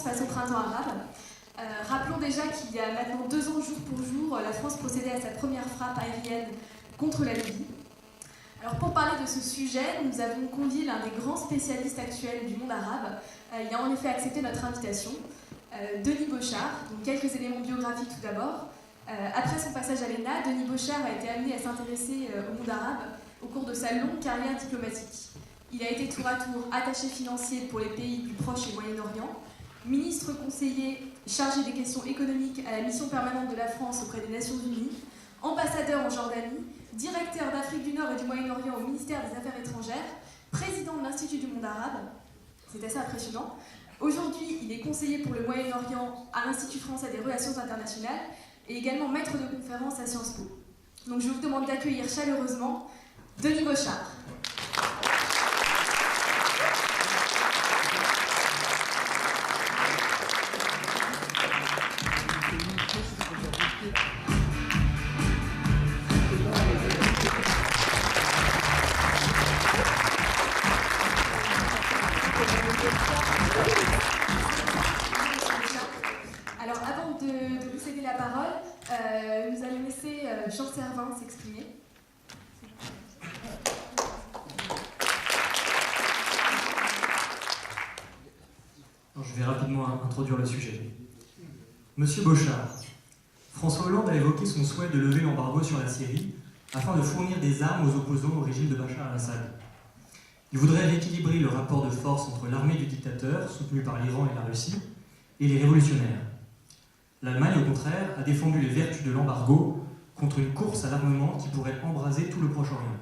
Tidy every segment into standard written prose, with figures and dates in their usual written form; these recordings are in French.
face au printemps arabe. Rappelons déjà qu'il y a maintenant 2 ans, jour pour jour, la France procédait à sa première frappe aérienne contre la Libye. Alors pour parler de ce sujet, nous avons convié l'un des grands spécialistes actuels du monde arabe. Il a en effet accepté notre invitation, Denis Bochart. Donc quelques éléments biographiques tout d'abord. Après son passage à l'ENA, Denis Bochart a été amené à s'intéresser au monde arabe au cours de sa longue carrière diplomatique. Il a été tour à tour attaché financier pour les pays du Proche et Moyen-Orient, ministre conseiller chargé des questions économiques à la mission permanente de la France auprès des Nations Unies, ambassadeur en Jordanie, directeur d'Afrique du Nord et du Moyen-Orient au ministère des Affaires étrangères, président de l'Institut du monde arabe. C'est assez impressionnant. Aujourd'hui, il est conseiller pour le Moyen-Orient à l'Institut français des relations internationales et également maître de conférence à Sciences Po. Donc je vous demande d'accueillir chaleureusement Denis Bochart. Alors avant de vous céder la parole, nous allons laisser Jean Servin s'exprimer. Je vais rapidement introduire le sujet. Monsieur Bochart, François Hollande a évoqué son souhait de lever l'embargo sur la Syrie afin de fournir des armes aux opposants au régime de Bachar al-Assad. Il voudrait rééquilibrer le rapport de force entre l'armée du dictateur, soutenue par l'Iran et la Russie, et les révolutionnaires. L'Allemagne, au contraire, a défendu les vertus de l'embargo contre une course à l'armement qui pourrait embraser tout le Proche-Orient.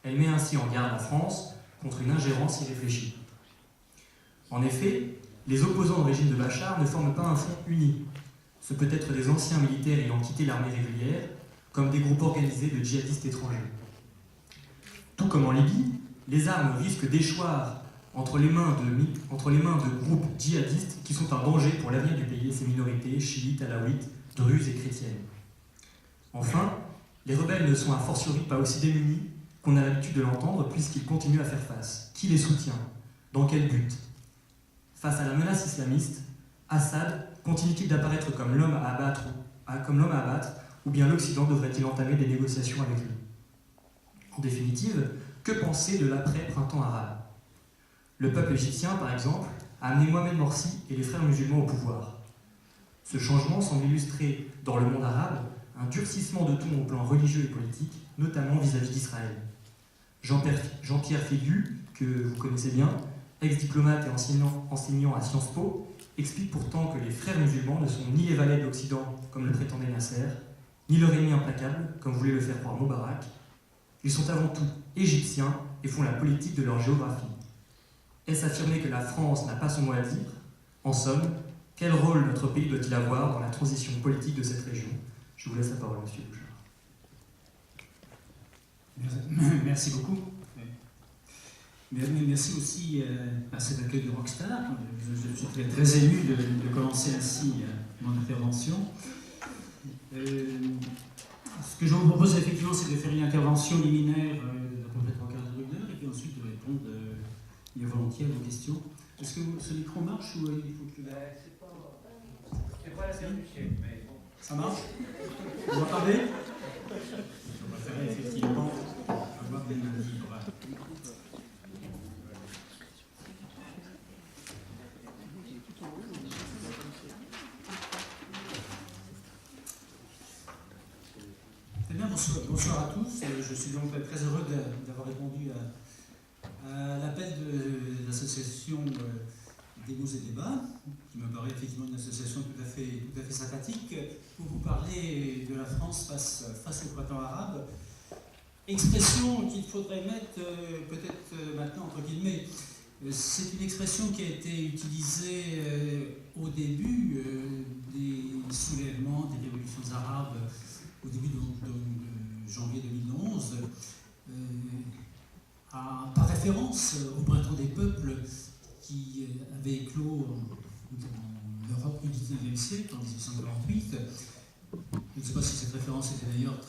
Elle met ainsi en garde la France contre une ingérence irréfléchie. En effet, les opposants au régime de Bachar ne forment pas un front uni. Ce peut être des anciens militaires ayant quitté l'armée régulière, comme des groupes organisés de djihadistes étrangers. Tout comme en Libye, les armes risquent d'échoir entre les mains de groupes djihadistes qui sont un danger pour l'avenir du pays et ses minorités, chiites, alaouites, druzes et chrétiennes. Enfin, les rebelles ne sont a fortiori pas aussi démunis qu'on a l'habitude de l'entendre puisqu'ils continuent à faire face. Qui les soutient? Dans quel but? Face à la menace islamiste, Assad continue-t-il d'apparaître comme l'homme à abattre, ou bien l'Occident devrait-il entamer des négociations avec lui? En définitive, que penser de l'après-printemps arabe? Le peuple égyptien, par exemple, a amené Mohamed Morsi et les frères musulmans au pouvoir. Ce changement semble illustrer, dans le monde arabe, un durcissement de ton au plan religieux et politique, notamment vis-à-vis d'Israël. Jean-Pierre Fégu, que vous connaissez bien, ex-diplomate et enseignant à Sciences Po, explique pourtant que les frères musulmans ne sont ni les valets de l'Occident, comme le prétendait Nasser, ni leur ennemi implacable, comme voulait le faire croire Moubarak. Ils sont avant tout égyptiens et font la politique de leur géographie. Est-ce affirmer que la France n'a pas son mot à dire? En somme, quel rôle notre pays doit-il avoir dans la transition politique de cette région? Je vous laisse la parole, monsieur Bochart. Merci beaucoup. Merci aussi à cet accueil de Rockstar. Je suis très ému de commencer ainsi mon intervention. Ce que je vous propose effectivement, c'est de faire une intervention liminaire d'à peu près 3 quarts d'heure et puis ensuite de répondre bien volontiers à vos questions. Est-ce que ce micro marche ou il faut que... C'est pas la scène du chien, mais bon. Ça marche? Vous m'entendez? On va faire effectivement un voix des mains libres. Bonsoir à tous. Je suis donc très heureux d'avoir répondu à l'appel de l'association Débats et Débats, qui me paraît effectivement une association tout à fait sympathique, pour vous parler de la France face au printemps arabe. Expression qu'il faudrait mettre peut-être maintenant entre guillemets. C'est une expression qui a été utilisée au début des soulèvements, des révolutions arabes, au début de janvier 2011, par référence au printemps des peuples qui avait éclos en Europe du XIXe siècle, en 1848. Je ne sais pas si cette référence était d'ailleurs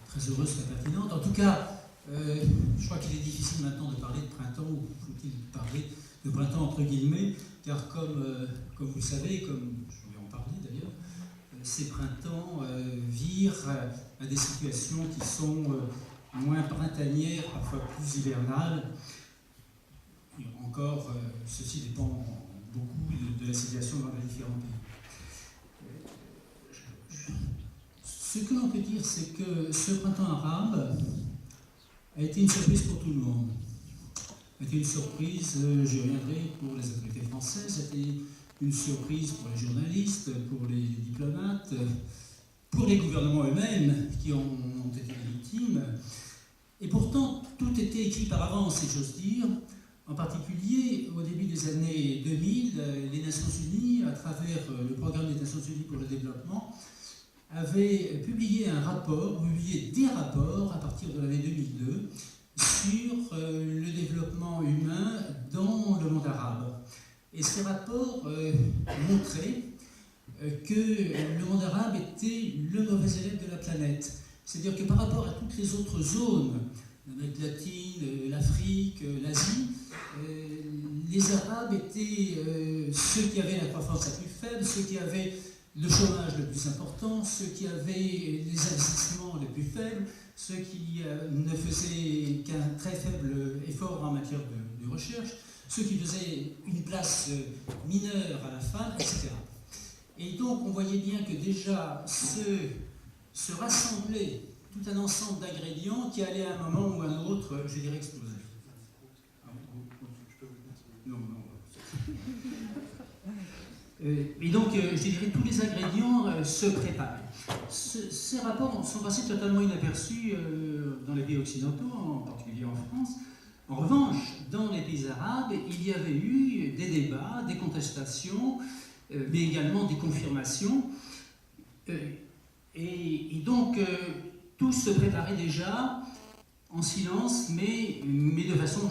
très heureuse, très pertinente. En tout cas, je crois qu'il est difficile maintenant de parler de printemps, ou faut-il parler de printemps entre guillemets, car comme vous le savez, comme je vais en parler d'ailleurs, ces printemps virent à des situations qui sont moins printanières, parfois plus hivernales. Et encore, ceci dépend beaucoup de la situation dans les différents pays. Ce que l'on peut dire, c'est que ce printemps arabe a été une surprise pour tout le monde. A été une surprise, j'y reviendrai, pour les autorités françaises, a été une surprise pour les journalistes, pour les diplomates, pour les gouvernements eux-mêmes qui en ont été victimes. Et pourtant, tout était écrit par avance, si j'ose dire. En particulier, au début des années 2000, les Nations Unies, à travers le programme des Nations Unies pour le développement, avaient publié des rapports à partir de l'année 2002 sur le développement humain dans le monde arabe. Et ces rapports montraient que le monde arabe était le mauvais élève de la planète. C'est-à-dire que par rapport à toutes les autres zones, l'Amérique latine, l'Afrique, l'Asie, les Arabes étaient ceux qui avaient la croissance la plus faible, ceux qui avaient le chômage le plus important, ceux qui avaient les investissements les plus faibles, ceux qui ne faisaient qu'un très faible effort en matière de recherche, ceux qui faisaient une place mineure à la femme, etc. Et donc on voyait bien que déjà se rassemblait tout un ensemble d'ingrédients qui allaient à un moment ou à un autre, je dirais, exploser. Et donc, je dirais, tous les ingrédients se préparaient. Ces rapports sont passés totalement inaperçus dans les pays occidentaux, en particulier en France. En revanche, dans les pays arabes, il y avait eu des débats, des contestations, mais également des confirmations. Et donc, tout se préparait déjà en silence, mais de façon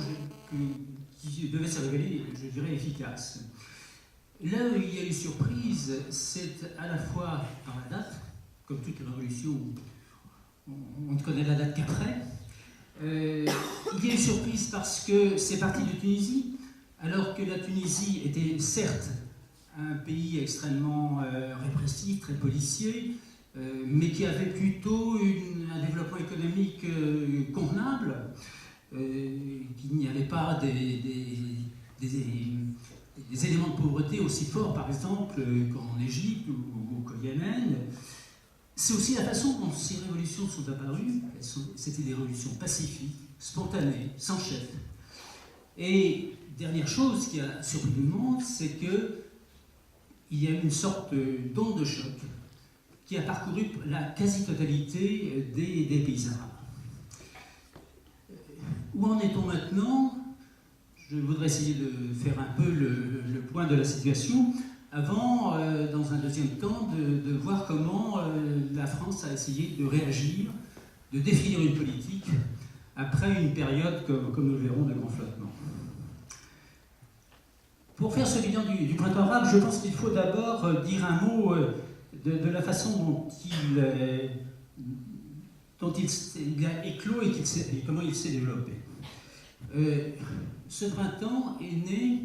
qui devait se révéler, je dirais, efficace. Là où il y a eu surprise, c'est à la fois par la date, comme toute révolution, on ne connaît la date qu'après. Il y a eu surprise parce que c'est parti de Tunisie, alors que la Tunisie était certes un pays extrêmement répressif, très policier, mais qui avait plutôt un développement économique convenable, qu'il n'y avait pas des éléments de pauvreté aussi forts, par exemple, qu'en Égypte ou qu'au Yémen. C'est aussi la façon dont ces révolutions sont apparues. C'était des révolutions pacifiques, spontanées, sans chef. Et dernière chose qui a surpris tout le monde, c'est qu'il y a eu une sorte d'onde de choc qui a parcouru la quasi-totalité des pays arabes. Où en est-on maintenant ? Je voudrais essayer de faire un peu le point de la situation avant, dans un deuxième temps, de voir comment la France a essayé de réagir, de définir une politique après une période, comme nous le verrons, de grand flottement. Pour faire ce bilan du printemps arabe, je pense qu'il faut d'abord dire un mot de la façon dont il a éclos et comment il s'est développé. Ce printemps est né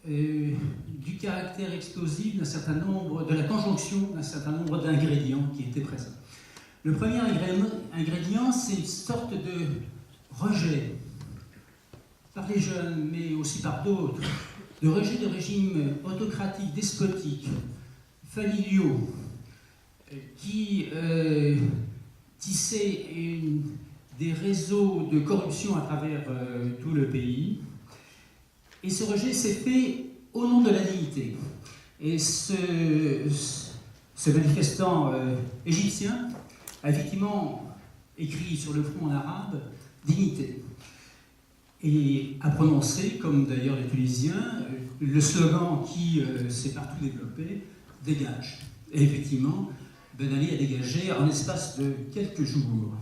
du caractère explosif de la conjonction d'un certain nombre d'ingrédients qui étaient présents. Le premier ingrédient, c'est une sorte de rejet par les jeunes, mais aussi par d'autres, de rejet de régimes autocratiques, despotiques, familiaux, qui tissaient des réseaux de corruption à travers tout le pays. Et ce rejet s'est fait au nom de la dignité. Et ce manifestant égyptien a effectivement écrit sur le front en arabe « dignité ». Et a prononcé, comme d'ailleurs les Tunisiens, le slogan qui s'est partout développé « dégage ». Et effectivement, Ben Ali a dégagé en l'espace de quelques jours.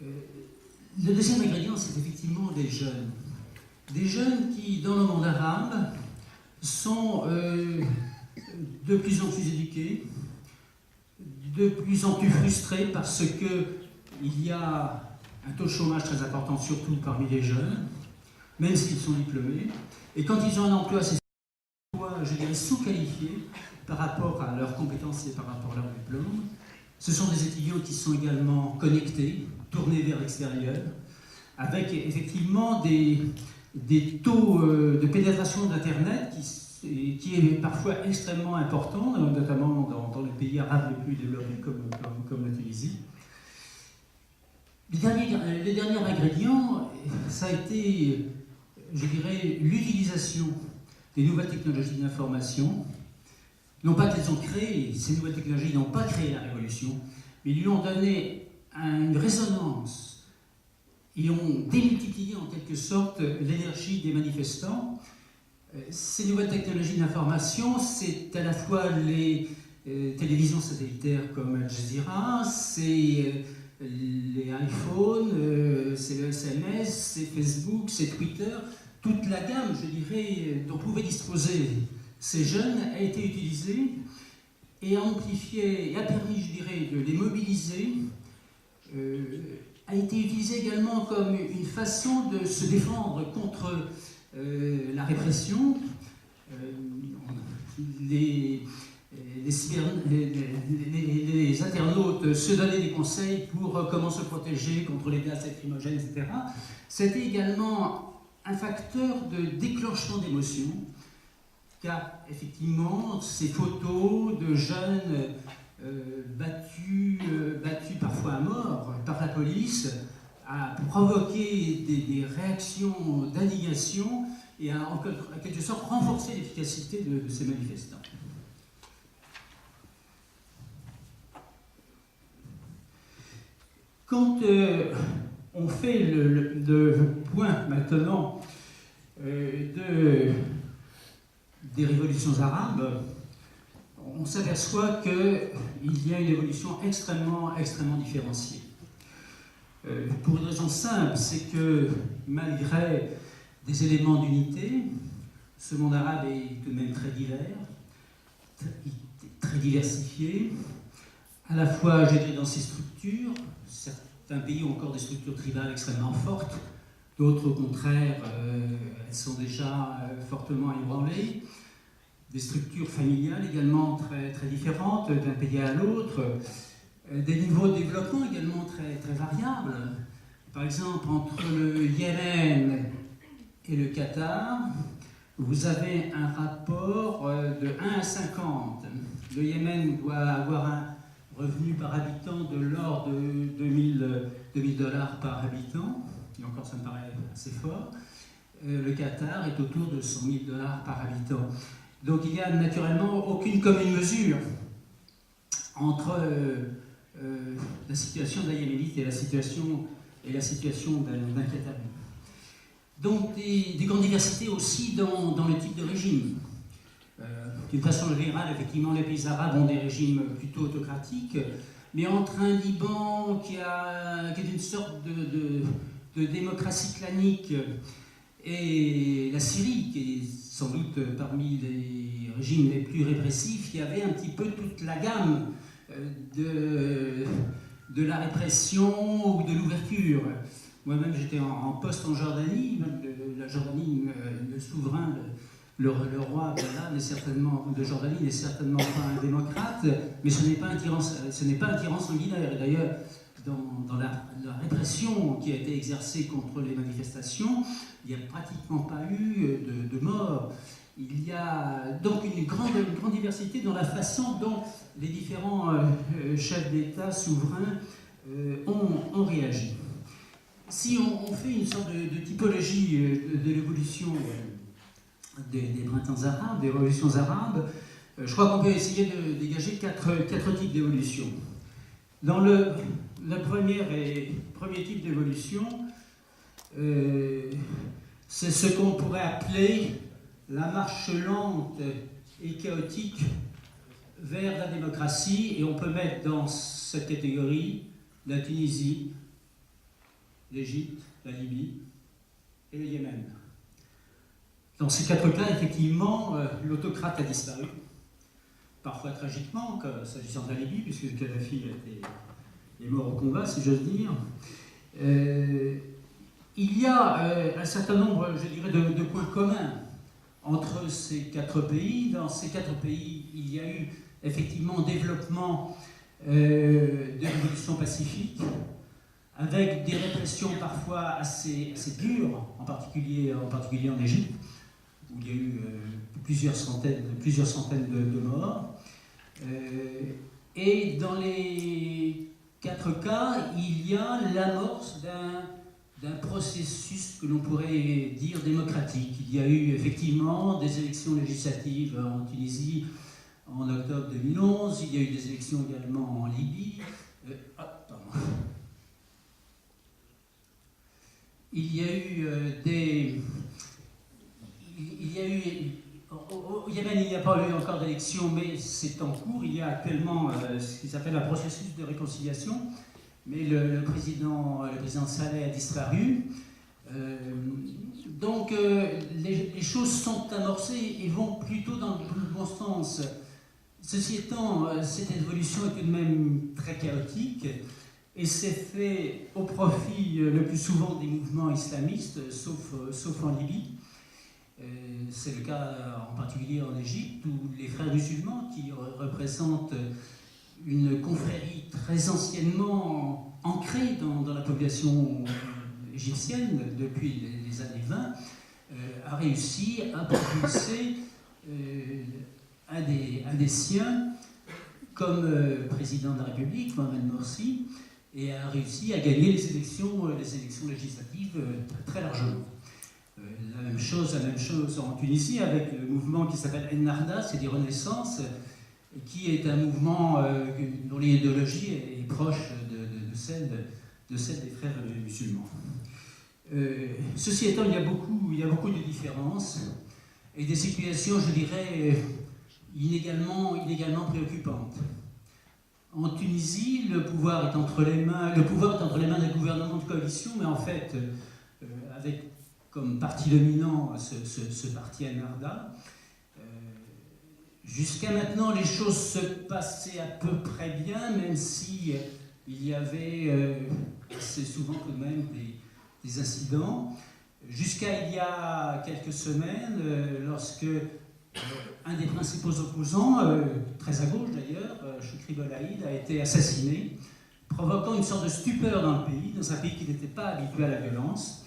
Le deuxième ingrédient, c'est effectivement des jeunes. Des jeunes qui, dans le monde arabe, sont de plus en plus éduqués, de plus en plus frustrés parce qu'il y a un taux de chômage très important, surtout parmi les jeunes, même s'ils sont diplômés. Et quand ils ont un emploi, c'est je dirais sous-qualifiés par rapport à leurs compétences et par rapport à leur diplôme. Ce sont des étudiants qui sont également connectés, tournés vers l'extérieur, avec effectivement des taux de pénétration d'Internet qui est parfois extrêmement important, notamment dans les pays arabes les plus développés comme la Tunisie. Les derniers ingrédients, ça a été, je dirais, l'utilisation des nouvelles technologies de l'information. Non pas qu'elles ont créé, ces nouvelles technologies n'ont pas créé la révolution, mais ils lui ont donné une résonance. Ils ont démultiplié en quelque sorte l'énergie des manifestants. Ces nouvelles technologies d'information, c'est à la fois les télévisions satellitaires comme Al Jazeera, c'est les iPhones, c'est le SMS, c'est Facebook, c'est Twitter. Toute la gamme, je dirais, dont pouvaient disposer ces jeunes a été utilisée et a amplifié, et a permis, je dirais, de les mobiliser, a été utilisée également comme une façon de se défendre contre la répression. Les internautes se donnaient des conseils pour comment se protéger contre les gaz lacrymogènes, etc. C'était également un facteur de déclenchement d'émotions, car effectivement, ces photos de jeunes battus parfois à mort par la police a provoqué des réactions d'indignation et a en quelque sorte renforcé l'efficacité de ces manifestants. Quand on fait le point maintenant des révolutions arabes, on s'aperçoit qu'il y a une évolution extrêmement différenciée. Pour une raison simple, c'est que malgré des éléments d'unité, ce monde arabe est tout de même très divers, très diversifié, à la fois, je dirais, dans ses structures. Certains pays ont encore des structures tribales extrêmement fortes, d'autres, au contraire, elles sont déjà fortement ébranlées. Des structures familiales également très différentes d'un pays à l'autre. Des niveaux de développement également très variables. Par exemple, entre le Yémen et le Qatar, vous avez un rapport de 1 à 50. Le Yémen doit avoir un revenu par habitant de l'ordre de 2000 dollars par habitant, et encore ça me paraît assez fort. Le Qatar est autour de 100 000 dollars par habitant. Donc il n'y a naturellement aucune commune mesure entre la situation d'un Yéménite et la situation d'un Qatari. Donc des grandes diversités aussi dans le type de régime. D'une façon générale, effectivement, les pays arabes ont des régimes plutôt autocratiques, mais entre un Liban qui est une sorte de démocratie clanique et la Syrie, qui est sans doute parmi les régimes les plus répressifs, il y avait un petit peu toute la gamme de la répression ou de l'ouverture. Moi-même, j'étais en poste en Jordanie. La Jordanie, le souverain, le roi de Jordanie n'est certainement pas un démocrate, mais ce n'est pas un tyran sanguinaire. Et d'ailleurs, dans la répression qui a été exercée contre les manifestations, il n'y a pratiquement pas eu de mort. Il y a donc une grande diversité dans la façon dont les différents chefs d'État souverains ont réagi. Si on fait une sorte de typologie de l'évolution des printemps arabes, des révolutions arabes, je crois qu'on peut essayer de dégager quatre types d'évolution. Dans le premier type d'évolution, c'est ce qu'on pourrait appeler la marche lente et chaotique vers la démocratie, et on peut mettre dans cette catégorie la Tunisie, l'Égypte, la Libye et le Yémen. Dans ces quatre cas, effectivement, l'autocrate a disparu, parfois tragiquement, comme s'agissant de la Libye, puisque Kadhafi est mort au combat, si j'ose dire. il y a un certain nombre, je dirais, de points communs entre ces 4 pays. Dans ces 4 pays, il y a eu effectivement développement de révolutions pacifiques, avec des répressions parfois assez dures, en particulier en Égypte, où il y a eu plusieurs centaines de morts. Et dans les 4 cas, il y a l'amorce d'un processus que l'on pourrait dire démocratique. Il y a eu effectivement des élections législatives en Tunisie en octobre 2011, il y a eu des élections également en Libye. Il y a eu au Yémen, il n'y a pas eu encore d'élection, mais c'est en cours. Il y a actuellement ce qui s'appelle un processus de réconciliation, mais le président Saleh a disparu. Donc les choses sont amorcées et vont plutôt dans le bon sens. Ceci étant, cette évolution est tout de même très chaotique et s'est fait au profit le plus souvent des mouvements islamistes, sauf en Libye. C'est le cas en particulier en Égypte, où les frères musulmans, qui représentent une confrérie très anciennement ancrée dans la population égyptienne depuis les années 20, a réussi à propulser un des siens comme président de la République, Mohamed Morsi, et a réussi à gagner les élections législatives très largement. La même chose en Tunisie avec le mouvement qui s'appelle Ennahda, c'est des Renaissances, qui est un mouvement dont l'idéologie est proche de celle des frères musulmans. Ceci étant, il y a beaucoup de différences et des situations, je dirais, inégalement préoccupantes. En Tunisie, le pouvoir est entre les mains d'un gouvernement de coalition, mais en fait, avec comme parti dominant ce parti Ennahda. Jusqu'à maintenant, les choses se passaient à peu près bien, même si il y avait assez souvent tout de même des incidents. Jusqu'à il y a quelques semaines, lorsque un des principaux opposants, très à gauche d'ailleurs, Choukri Belaïd, a été assassiné, provoquant une sorte de stupeur dans le pays, dans un pays qui n'était pas habitué à la violence,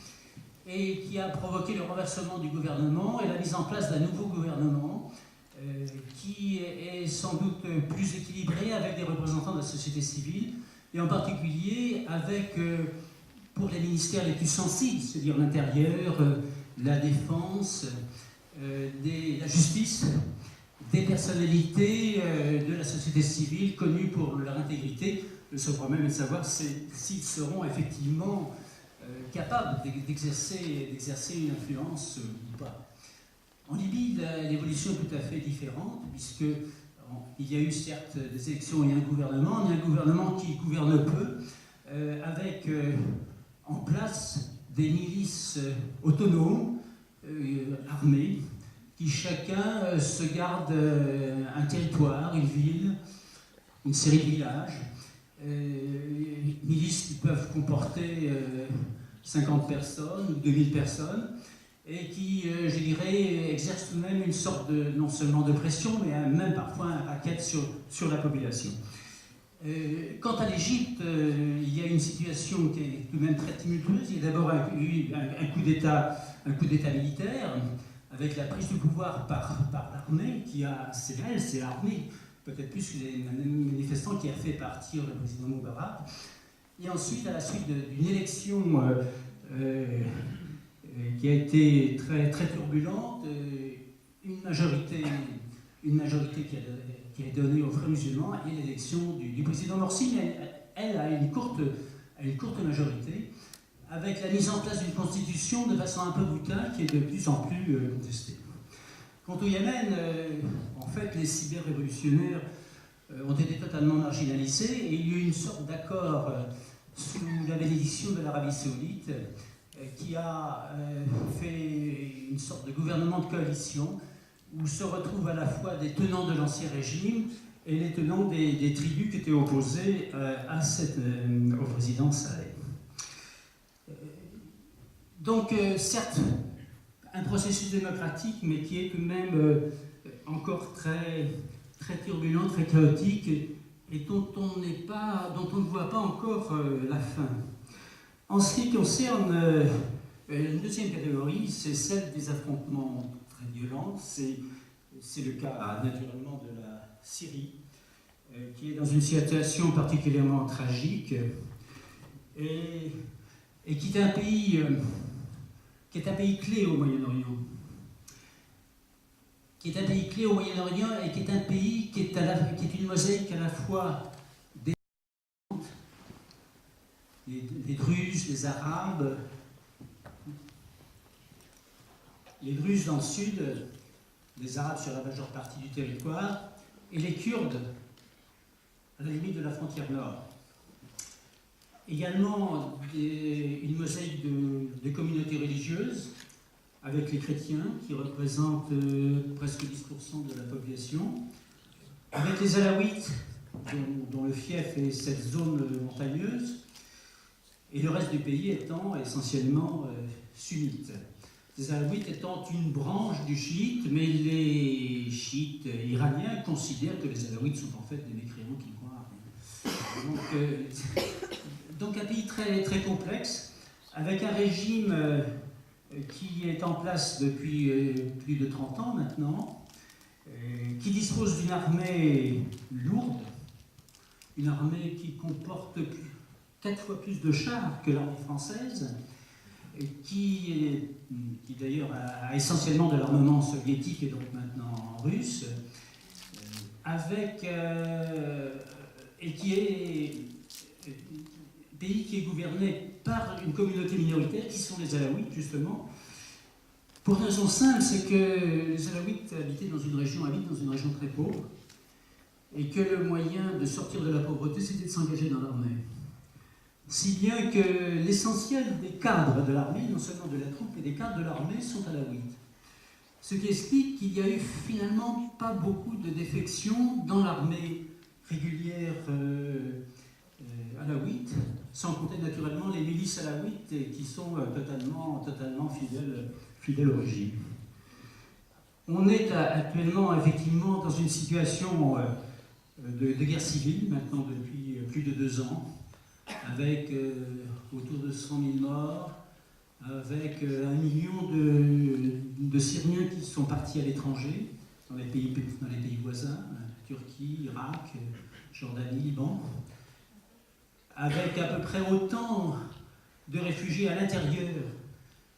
et qui a provoqué le renversement du gouvernement et la mise en place d'un nouveau gouvernement qui est sans doute plus équilibré, avec des représentants de la société civile, et en particulier avec, pour les ministères les plus sensibles, c'est-à-dire l'intérieur, la défense, la justice, des personnalités de la société civile connues pour leur intégrité. Le problème est de savoir s'ils seront effectivement capables d'exercer une influence ou pas. En Libye, l'évolution est tout à fait différente, puisqu'il y a eu certes des élections et un gouvernement, mais un gouvernement qui gouverne peu, avec en place des milices autonomes, armées, qui chacun se garde un territoire, une ville, une série de villages, milices qui peuvent comporter 50 personnes ou 2000 personnes, et qui, je dirais, exercent tout de même une sorte non seulement de pression, mais même parfois un racket sur la population. Quant à l'Égypte, il y a une situation qui est tout de même très tumultueuse. Il y a d'abord eu un coup d'État militaire, avec la prise du pouvoir par l'armée, c'est l'armée, peut-être plus que les manifestants, qui a fait partir le président Moubarak. Et ensuite, à la suite d'une élection qui a été très, très turbulente, une majorité qui a donné aux frères musulmans, et l'élection du président Morsi, mais elle a une courte majorité, avec la mise en place d'une constitution de façon un peu boutade, qui est de plus en plus contestée. Quant au Yémen, en fait, les cyber-révolutionnaires ont été totalement marginalisés, et il y a eu une sorte d'accord sous la bénédiction de l'Arabie Saoudite, qui a fait une sorte de gouvernement de coalition, où se retrouvent à la fois des tenants de l'ancien régime et les tenants des tribus qui étaient opposées au président Saleh. Donc, certes, un processus démocratique, mais qui est tout de même encore très, très turbulent, très chaotique, et dont on ne voit pas encore la fin. En ce qui concerne une deuxième catégorie, c'est celle des affrontements très violents. C'est le cas naturellement de la Syrie, qui est dans une situation particulièrement tragique et qui est un pays clé au Moyen-Orient. Qui est un pays clé au Moyen-Orient et qui est un pays qui est une mosaïque à la fois des Druzes, des Arabes, les Druzes dans le sud, les Arabes sur la majeure partie du territoire, et les Kurdes à la limite de la frontière nord. Également une mosaïque de communautés religieuses, avec les chrétiens qui représentent presque 10% de la population, avec les alaouites dont le fief est cette zone montagneuse, et le reste du pays étant essentiellement sunnite. Les alaouites étant une branche du chiite, mais les chiites iraniens considèrent que les alaouites sont en fait des mécréants qui croient à rien. Donc un pays très, très complexe, avec un régime qui est en place depuis plus de 30 ans maintenant, qui dispose d'une armée lourde, une armée qui comporte 4 fois plus de chars que l'armée française, qui d'ailleurs a essentiellement de l'armement soviétique et donc maintenant russe, et qui est pays qui est gouverné par une communauté minoritaire qui sont les Alaouites justement. Pour une raison simple, c'est que les Alaouites habitent dans une région très pauvre et que le moyen de sortir de la pauvreté c'était de s'engager dans l'armée. Si bien que l'essentiel des cadres de l'armée, non seulement de la troupe, mais des cadres de l'armée sont alaouites. Ce qui explique qu'il n'y a eu finalement pas beaucoup de défections dans l'armée régulière alaouite, sans compter naturellement les milices alaouites qui sont totalement fidèles au régime. On est actuellement effectivement dans une situation de guerre civile, maintenant depuis plus de 2 ans, avec autour de 100 000 morts, avec 1 million de Syriens qui sont partis à l'étranger, dans les pays voisins, Turquie, Irak, Jordanie, Liban, avec à peu près autant de réfugiés à l'intérieur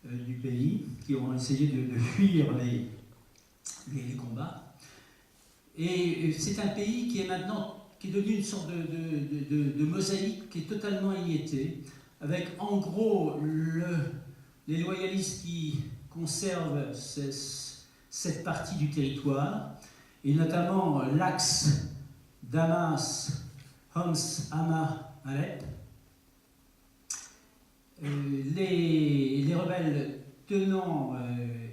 du pays qui ont essayé de fuir les combats. Et c'est un pays qui est devenu une sorte de mosaïque qui est totalement émiettée, avec en gros les loyalistes qui conservent cette partie du territoire, et notamment l'axe Damas, Homs, Hama, Alep. Les rebelles tenant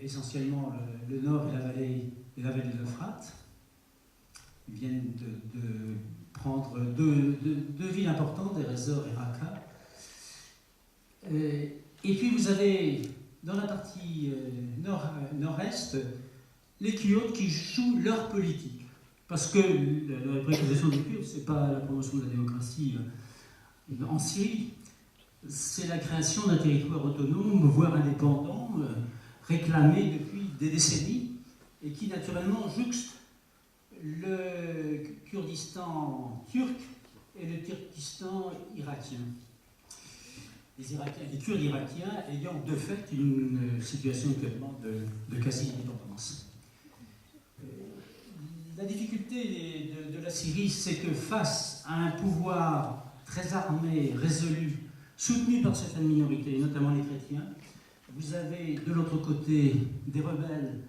essentiellement le nord et la vallée de l'Euphrate viennent de prendre deux villes importantes, Erezor et Raqqa. Et puis vous avez dans la partie nord-est les Kurdes qui jouent leur politique. Parce que la préconisation des Kurdes, ce n'est pas la promotion de la démocratie en Syrie, c'est la création d'un territoire autonome, voire indépendant, réclamé depuis des décennies, et qui naturellement jouxte le Kurdistan turc et le Turkistan irakien. Les Kurdes irakiens ayant de fait une situation actuellement de quasi-indépendance. La difficulté de la Syrie, c'est que face à un pouvoir très armé, résolu, soutenu par certaines minorités, notamment les chrétiens, vous avez de l'autre côté des rebelles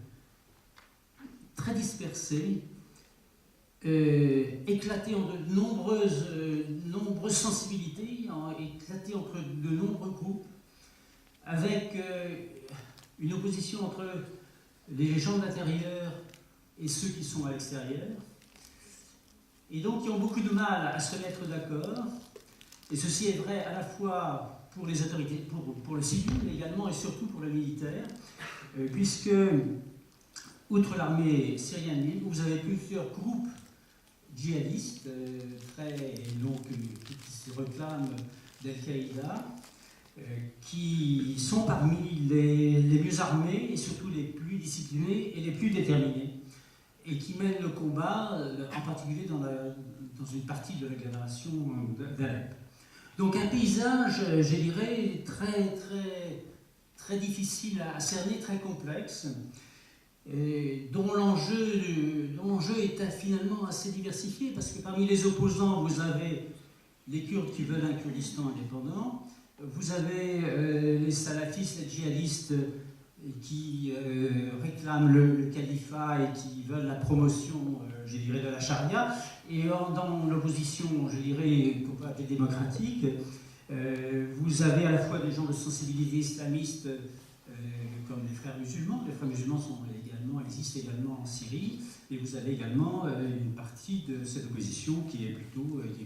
très dispersés, éclatés en de nombreuses sensibilités, éclatés entre de nombreux groupes, avec une opposition entre les gens de l'intérieur et ceux qui sont à l'extérieur, et donc qui ont beaucoup de mal à se mettre d'accord, Et ceci est vrai à la fois pour les autorités, pour le civil, mais également et surtout pour le militaire, puisque, outre l'armée syrienne libre, vous avez plusieurs groupes djihadistes qui se réclament d'Al-Qaïda, qui sont parmi les mieux armés et surtout les plus disciplinés et les plus déterminés, et qui mènent le combat, en particulier dans une partie de l'agglomération d'Alep. Donc un paysage, je dirais, très difficile à cerner, très complexe, dont l'enjeu est finalement assez diversifié, parce que parmi les opposants, vous avez les Kurdes qui veulent un Kurdistan indépendant, vous avez les salafistes, les djihadistes qui réclament le califat et qui veulent la promotion, je dirais, de la charia, et dans l'opposition, je dirais, coupable démocratique, vous avez à la fois des gens de sensibilité islamiste comme les frères musulmans. Les frères musulmans existent également en Syrie, et vous avez également une partie de cette opposition qui est plutôt laïque.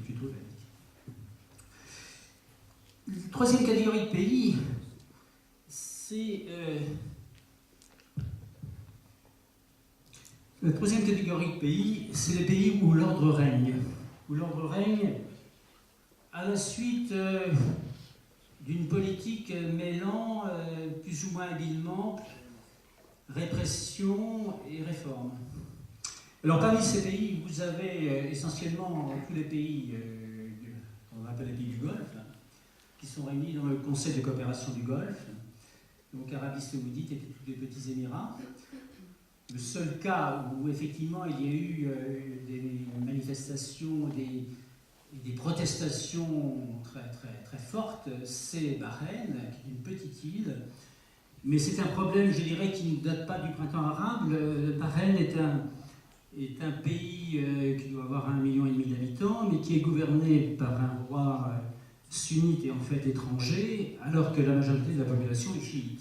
La troisième catégorie de pays, c'est la troisième catégorie de pays, c'est les pays où l'ordre règne. Où l'ordre règne à la suite d'une politique mêlant plus ou moins habilement répression et réforme. Alors parmi ces pays, vous avez essentiellement tous les pays qu'on appelle les pays du Golfe, qui sont réunis dans le Conseil de coopération du Golfe, donc Arabie Saoudite et tous les petits Émirats. Le seul cas où effectivement il y a eu des manifestations, des protestations très fortes, c'est Bahreïn, qui est une petite île. Mais c'est un problème, je dirais, qui ne date pas du printemps arabe. Le Bahreïn est un pays qui doit avoir 1,5 million d'habitants, mais qui est gouverné par un roi sunnite et en fait étranger, alors que la majorité de la population est chiite.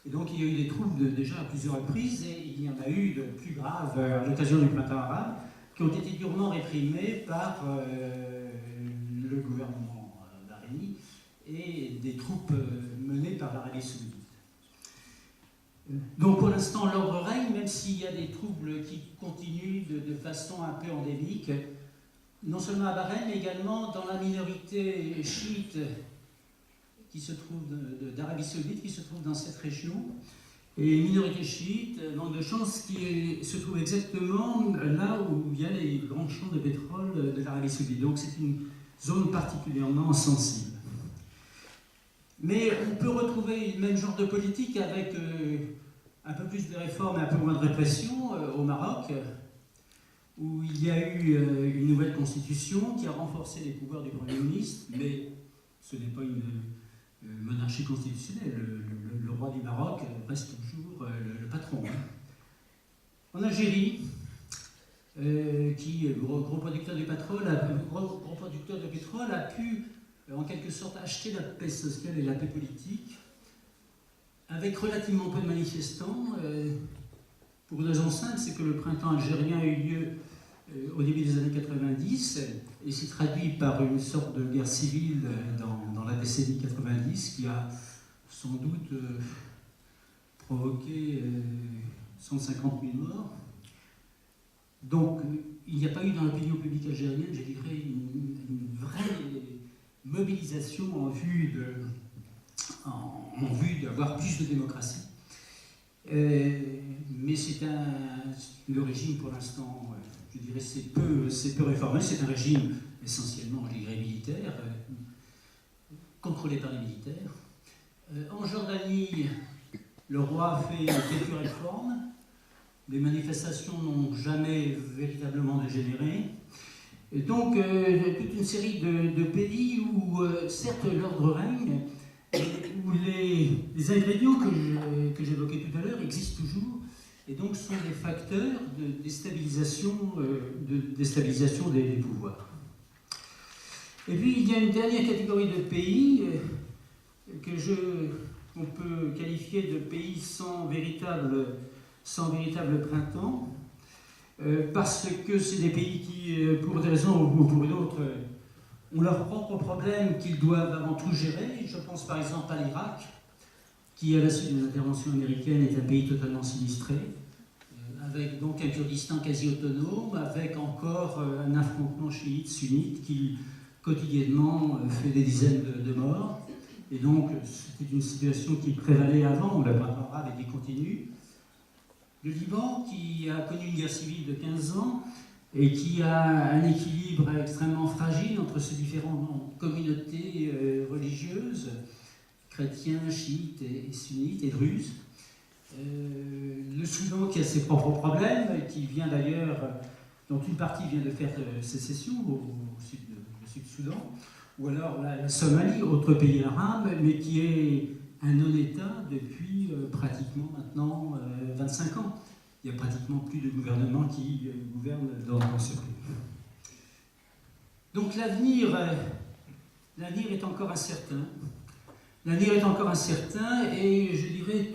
Et donc il y a eu des troubles déjà à plusieurs reprises, et il y en a eu de plus graves à l'occasion du printemps arabe, qui ont été durement réprimés par le gouvernement bahreïni et des troupes menées par l'Arabie Saoudite. Donc pour l'instant l'ordre règne, même s'il y a des troubles qui continuent de façon un peu endémique, non seulement à Bahreïn, mais également dans la minorité chiite qui se trouve d'Arabie Saoudite, qui se trouve dans cette région. Et minorité chiite, manque de chance, qui se trouve exactement là où il y a les grands champs de pétrole de l'Arabie Saoudite. Donc c'est une zone particulièrement sensible. Mais on peut retrouver le même genre de politique avec un peu plus de réformes et un peu moins de répression au Maroc, où il y a eu une nouvelle constitution qui a renforcé les pouvoirs du Premier ministre, mais ce n'est pas une monarchie constitutionnelle. Le roi du Maroc reste toujours le patron. En Algérie, qui est gros producteur de pétrole, a pu en quelque sorte acheter la paix sociale et la paix politique, avec relativement peu de manifestants, pour une raison simple, c'est que le printemps algérien a eu lieu au début des années 90 et s'est traduit par une sorte de guerre civile dans la décennie 90 qui a sans doute provoqué 150 000 morts. Donc il n'y a pas eu dans l'opinion publique algérienne, je dirais, une vraie mobilisation en vue d'avoir plus de démocratie. Mais le régime pour l'instant, je dirais, c'est peu réformé. C'est un régime essentiellement, je dirais, militaire, contrôlé par les militaires. En Jordanie, le roi a fait quelques réformes. Les manifestations n'ont jamais véritablement dégénéré. Et donc, toute une série de pays où, certes, l'ordre règne, où les ingrédients que j'évoquais tout à l'heure existent toujours, et donc sont des facteurs de déstabilisation des pouvoirs. Et puis, il y a une dernière catégorie de pays qu'on peut qualifier de pays sans véritable printemps, parce que c'est des pays qui, pour des raisons ou pour d'autres, ont leurs propres problèmes qu'ils doivent avant tout gérer. Je pense par exemple à l'Irak, qui à la suite de l'intervention américaine est un pays totalement sinistré, avec donc un Kurdistan quasi autonome, avec encore un affrontement chiite-sunnite qui quotidiennement fait des dizaines de morts. Et donc c'était une situation qui prévalait avant, où la bataille arabe et qui continue. Le Liban, qui a connu une guerre civile de 15 ans, et qui a un équilibre extrêmement fragile entre ces différentes communautés religieuses, chrétiens, chiites et sunnites et druzes. Le Soudan qui a ses propres problèmes, qui vient d'ailleurs, dont une partie vient de faire sécession au Sud-Soudan, ou alors la Somalie, autre pays arabe, mais qui est un non-État depuis pratiquement maintenant 25 ans. Il n'y a pratiquement plus de gouvernement qui gouverne dans ce pays. Donc l'avenir est encore incertain. L'avenir est encore incertain et je dirais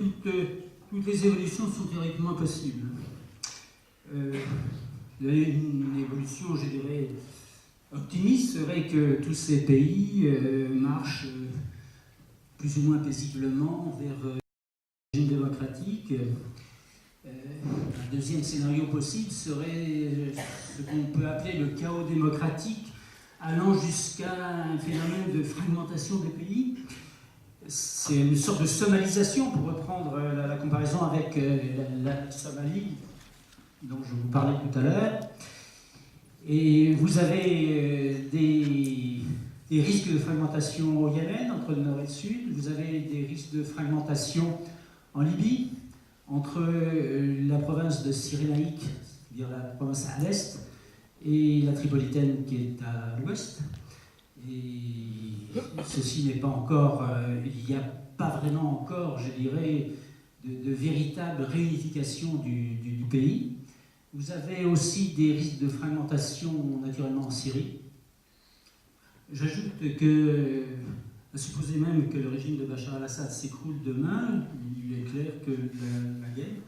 toutes les évolutions sont théoriquement possibles. Une évolution, je dirais, optimiste serait que tous ces pays marchent plus ou moins paisiblement vers un régime démocratique. Un deuxième scénario possible serait ce qu'on peut appeler le chaos démocratique, allant jusqu'à un phénomène de fragmentation des pays. C'est une sorte de somalisation, pour reprendre la comparaison avec la Somalie, dont je vous parlais tout à l'heure. Et vous avez des risques de fragmentation au Yémen, entre le nord et le sud. Vous avez des risques de fragmentation en Libye, entre la province de Cyrénaïque, c'est-à-dire la province à l'est, et la Tripolitaine qui est à l'ouest. Et ceci n'est pas encore, il n'y a pas vraiment encore, je dirais, de véritable réunification du pays. Vous avez aussi des risques de fragmentation naturellement en Syrie. J'ajoute que, à supposer même que le régime de Bachar al-Assad s'écroule demain, il est clair que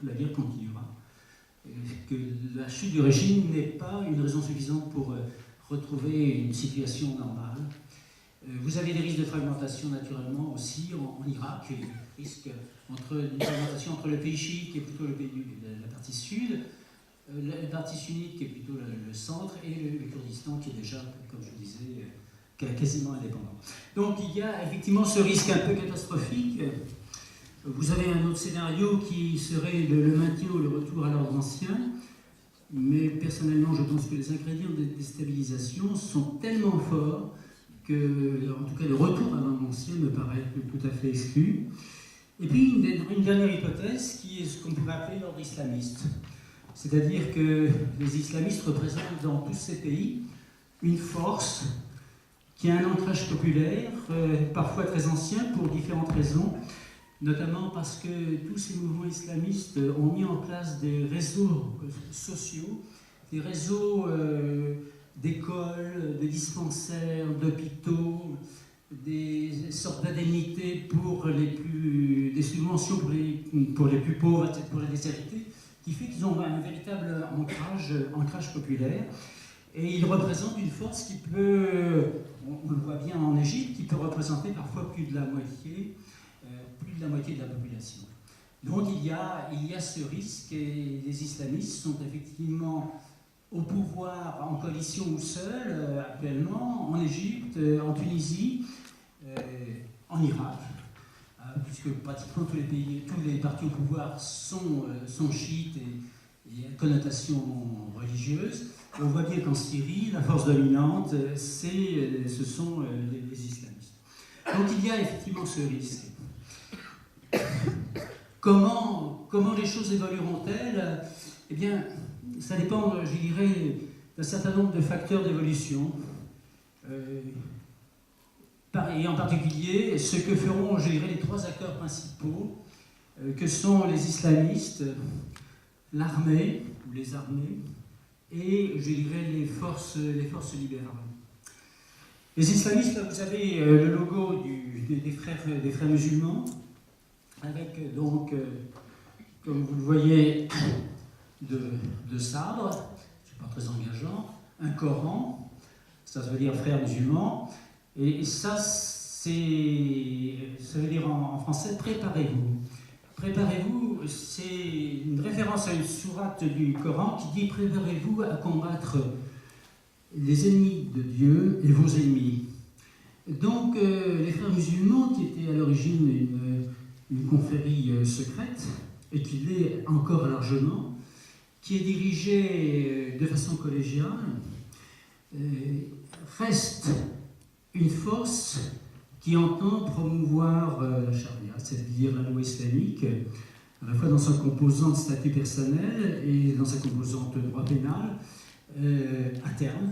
la guerre continuera. Que la chute du régime n'est pas une raison suffisante pour retrouver une situation normale. Vous avez des risques de fragmentation naturellement aussi en Irak, risque une fragmentation entre le pays chiite qui est plutôt le pays la partie sud, la partie sunnite qui est plutôt le centre, et le Kurdistan qui est déjà, comme je disais, quasiment indépendant. Donc il y a effectivement ce risque un peu catastrophique. Vous avez un autre scénario qui serait le maintien ou le retour à l'ordre ancien, mais personnellement je pense que les ingrédients de déstabilisation sont tellement forts que, en tout cas, le retour à l'ordre ancien me paraît tout à fait exclu. Et puis une dernière hypothèse qui est ce qu'on pourrait appeler l'ordre islamiste. C'est-à-dire que les islamistes représentent dans tous ces pays une force qui a un ancrage populaire, parfois très ancien pour différentes raisons, notamment parce que tous ces mouvements islamistes ont mis en place des réseaux sociaux, des réseaux d'écoles, de dispensaires, d'hôpitaux, des sortes d'indemnités pour des subventions pour les plus pauvres, pour les déshérités, qui fait qu'ils ont un véritable ancrage populaire. Et ils représentent une force qui peut, on le voit bien en Égypte, qui peut représenter parfois plus de la moitié de la population. Donc il y a ce risque, et les islamistes sont effectivement au pouvoir en coalition ou seuls actuellement en Égypte, en Tunisie, en Irak, puisque pratiquement tous les partis au pouvoir sont chiites et à connotation religieuse. On voit bien qu'en Syrie, la force dominante, ce sont les islamistes. Donc il y a effectivement ce risque. Comment les choses évolueront-elles? Eh bien, ça dépend, je dirais, d'un certain nombre de facteurs d'évolution. Et en particulier, ce que feront, je dirais, les trois acteurs principaux, que sont les islamistes, l'armée, ou les armées, et, je dirais, les forces libérales. Les islamistes, là, vous avez le logo des frères musulmans, avec donc, comme vous le voyez, de sabres, c'est pas très engageant, un Coran, ça veut dire frères musulmans, et ça veut dire en français préparez-vous. Préparez-vous, c'est une référence à une sourate du Coran qui dit préparez-vous à combattre les ennemis de Dieu et vos ennemis. Donc les frères musulmans, qui étaient à l'origine une confrérie secrète, et qui l'est encore largement, qui est dirigée de façon collégiale, reste une force qui entend promouvoir la charia, c'est-à-dire la loi islamique, à la fois dans sa composante statut personnel et dans sa composante droit pénal, à terme.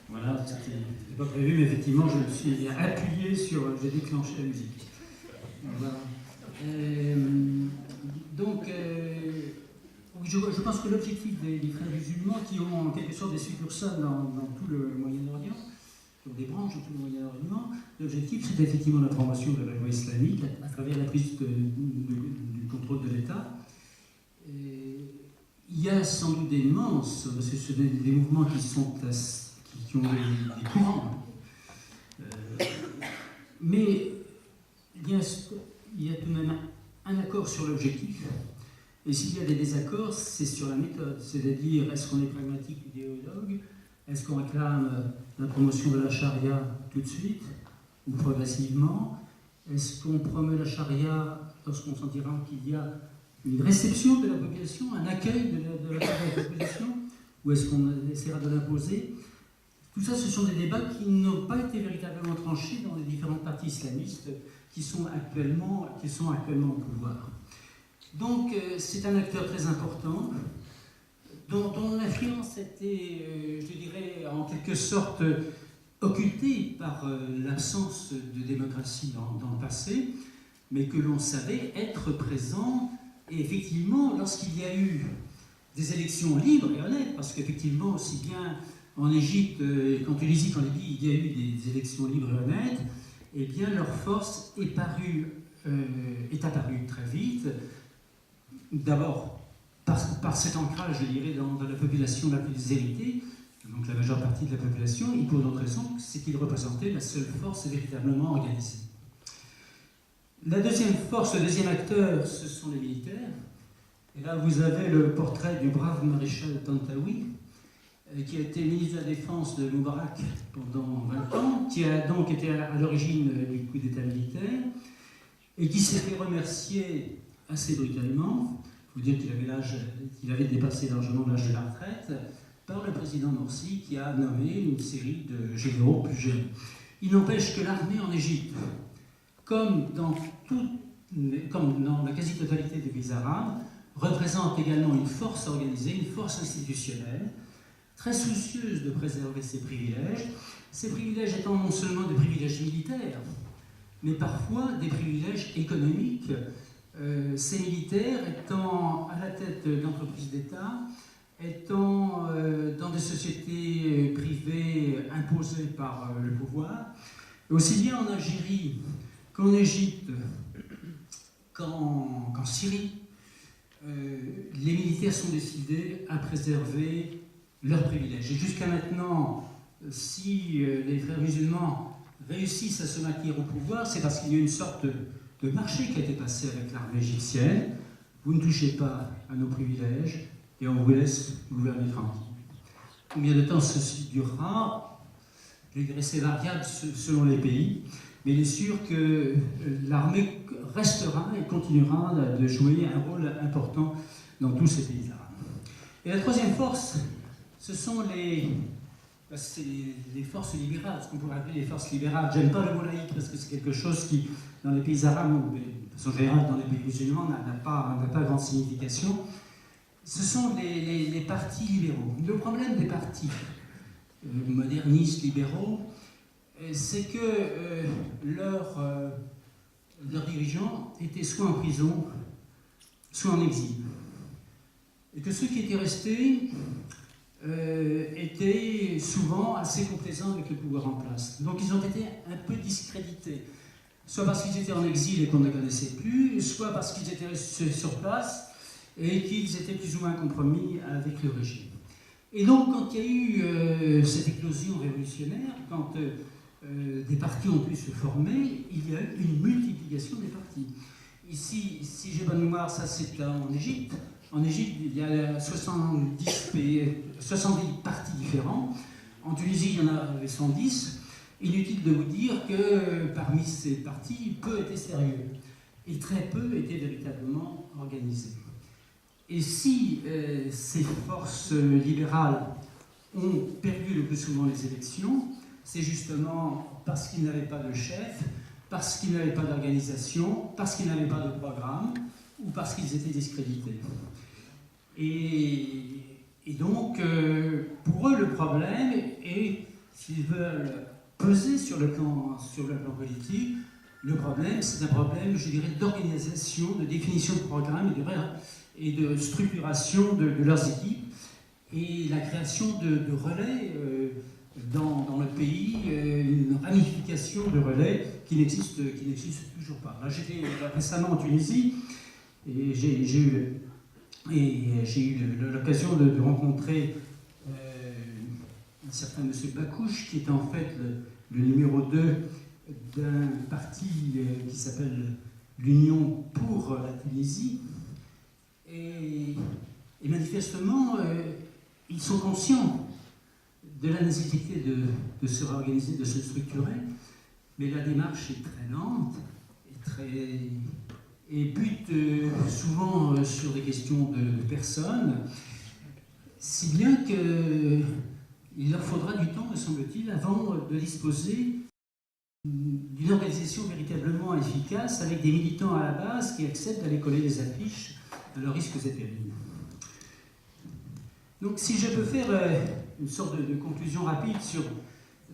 Voilà, c'était pas prévu, mais effectivement, je me suis appuyé sur... J'ai déclenché la musique. Voilà. Donc, je pense que l'objectif des frères musulmans, qui ont en quelque sorte des succursales dans tout le Moyen-Orient, qui ont des branches dans tout le Moyen-Orient, l'objectif c'est effectivement la promotion de la loi islamique à travers la prise du contrôle de l'État. Il y a sans doute des nuances, parce que ce sont des mouvements qui ont des courants. Mais il y a tout de même un accord sur l'objectif. Et s'il y a des désaccords, c'est sur la méthode. C'est-à-dire, est-ce qu'on est pragmatique ou idéologue? Est-ce qu'on réclame la promotion de la charia tout de suite ou progressivement? Est-ce qu'on promeut la charia lorsqu'on sentira qu'il y a une réception de la population, un accueil de la population? Ou est-ce qu'on essaiera de l'imposer? Tout ça, ce sont des débats qui n'ont pas été véritablement tranchés dans les différentes partis islamistes qui sont actuellement au pouvoir. Donc, c'est un acteur très important, dont l'influence était, je dirais, en quelque sorte occultée par l'absence de démocratie dans le passé, mais que l'on savait être présent. Et effectivement, lorsqu'il y a eu des élections libres et honnêtes, parce qu'effectivement, aussi bien en Égypte qu'en Tunisie qu'en Libye, il y a eu des élections libres et honnêtes, eh bien, leur force est apparue très vite. D'abord, par cet ancrage, je dirais, dans la population la plus héritée, donc la majeure partie de la population, et pour d'autres raisons, c'est qu'ils représentaient la seule force véritablement organisée. La deuxième force, le deuxième acteur, ce sont les militaires. Et là, vous avez le portrait du brave maréchal Tantawi, qui a été ministre de la Défense de Moubarak pendant 20 ans, qui a donc été à l'origine du coup d'État militaire, et qui s'est fait remercier assez brutalement. Il faut dire qu'il avait dépassé largement l'âge de la retraite, par le président Morsi, qui a nommé une série de généraux plus jeunes. Il n'empêche que l'armée en Égypte, comme dans la quasi-totalité des pays arabes, représente également une force organisée, une force institutionnelle, très soucieuse de préserver ses privilèges étant non seulement des privilèges militaires, mais parfois des privilèges économiques. Ces militaires étant à la tête d'entreprises d'État, étant dans des sociétés privées imposées par le pouvoir, aussi bien en Algérie qu'en Égypte, qu'en Syrie, les militaires sont décidés à préserver leurs privilèges. Et jusqu'à maintenant, si les frères musulmans réussissent à se maintenir au pouvoir, c'est parce qu'il y a une sorte de marché qui a été passé avec l'armée égyptienne. Vous ne touchez pas à nos privilèges et on vous laisse gouverner tranquille. Combien de temps ceci durera? Je dirais c'est variable selon les pays, mais il est sûr que l'armée restera et continuera de jouer un rôle important dans tous ces pays arabes. Et la troisième force, ce sont les forces libérales, ce qu'on pourrait appeler les forces libérales. J'aime pas le mot laïque parce que c'est quelque chose qui, dans les pays arabes, ou de façon générale dans les pays musulmans, n'a pas grande signification. Ce sont les partis libéraux. Le problème des partis modernistes, libéraux, c'est que leurs dirigeants étaient soit en prison, soit en exil. Et que ceux qui étaient restés étaient souvent assez complaisants avec le pouvoir en place. Donc ils ont été un peu discrédités. soit parce qu'ils étaient en exil et qu'on ne les connaissait plus, soit parce qu'ils étaient sur place et qu'ils étaient plus ou moins compromis avec le régime. Et donc, quand il y a eu cette éclosion révolutionnaire, quand des partis ont pu se former, il y a eu une multiplication des partis. Ici, si j'ai bonne mémoire, ça c'est en Égypte. En Égypte, il y a 70 partis différents. En Tunisie, il y en avait 110. Inutile de vous dire que parmi ces partis, peu étaient sérieux. Et très peu étaient véritablement organisés. Et si ces forces libérales ont perdu le plus souvent les élections, c'est justement parce qu'ils n'avaient pas de chef, parce qu'ils n'avaient pas d'organisation, parce qu'ils n'avaient pas de programme, ou parce qu'ils étaient discrédités. Et donc, pour eux, le problème est, s'ils veulent peser sur le plan politique, le problème, c'est un problème, je dirais, d'organisation, de définition de programme et de structuration de leurs équipes, et la création de relais dans le pays, une ramification de relais qui n'existe toujours pas. Là, j'étais récemment en Tunisie, et j'ai eu l'occasion de rencontrer un certain monsieur Bakouche, qui est en fait le numéro 2 d'un parti qui s'appelle l'Union pour la Tunisie. Et manifestement, ils sont conscients de la nécessité de se réorganiser, de se structurer, mais la démarche est très lente et bute souvent sur des questions de personnes, si bien qu'il leur faudra du temps, me semble-t-il, avant de disposer d'une organisation véritablement efficace avec des militants à la base qui acceptent d'aller coller des affiches à leurs risques et périls. Donc si je peux faire une sorte de conclusion rapide sur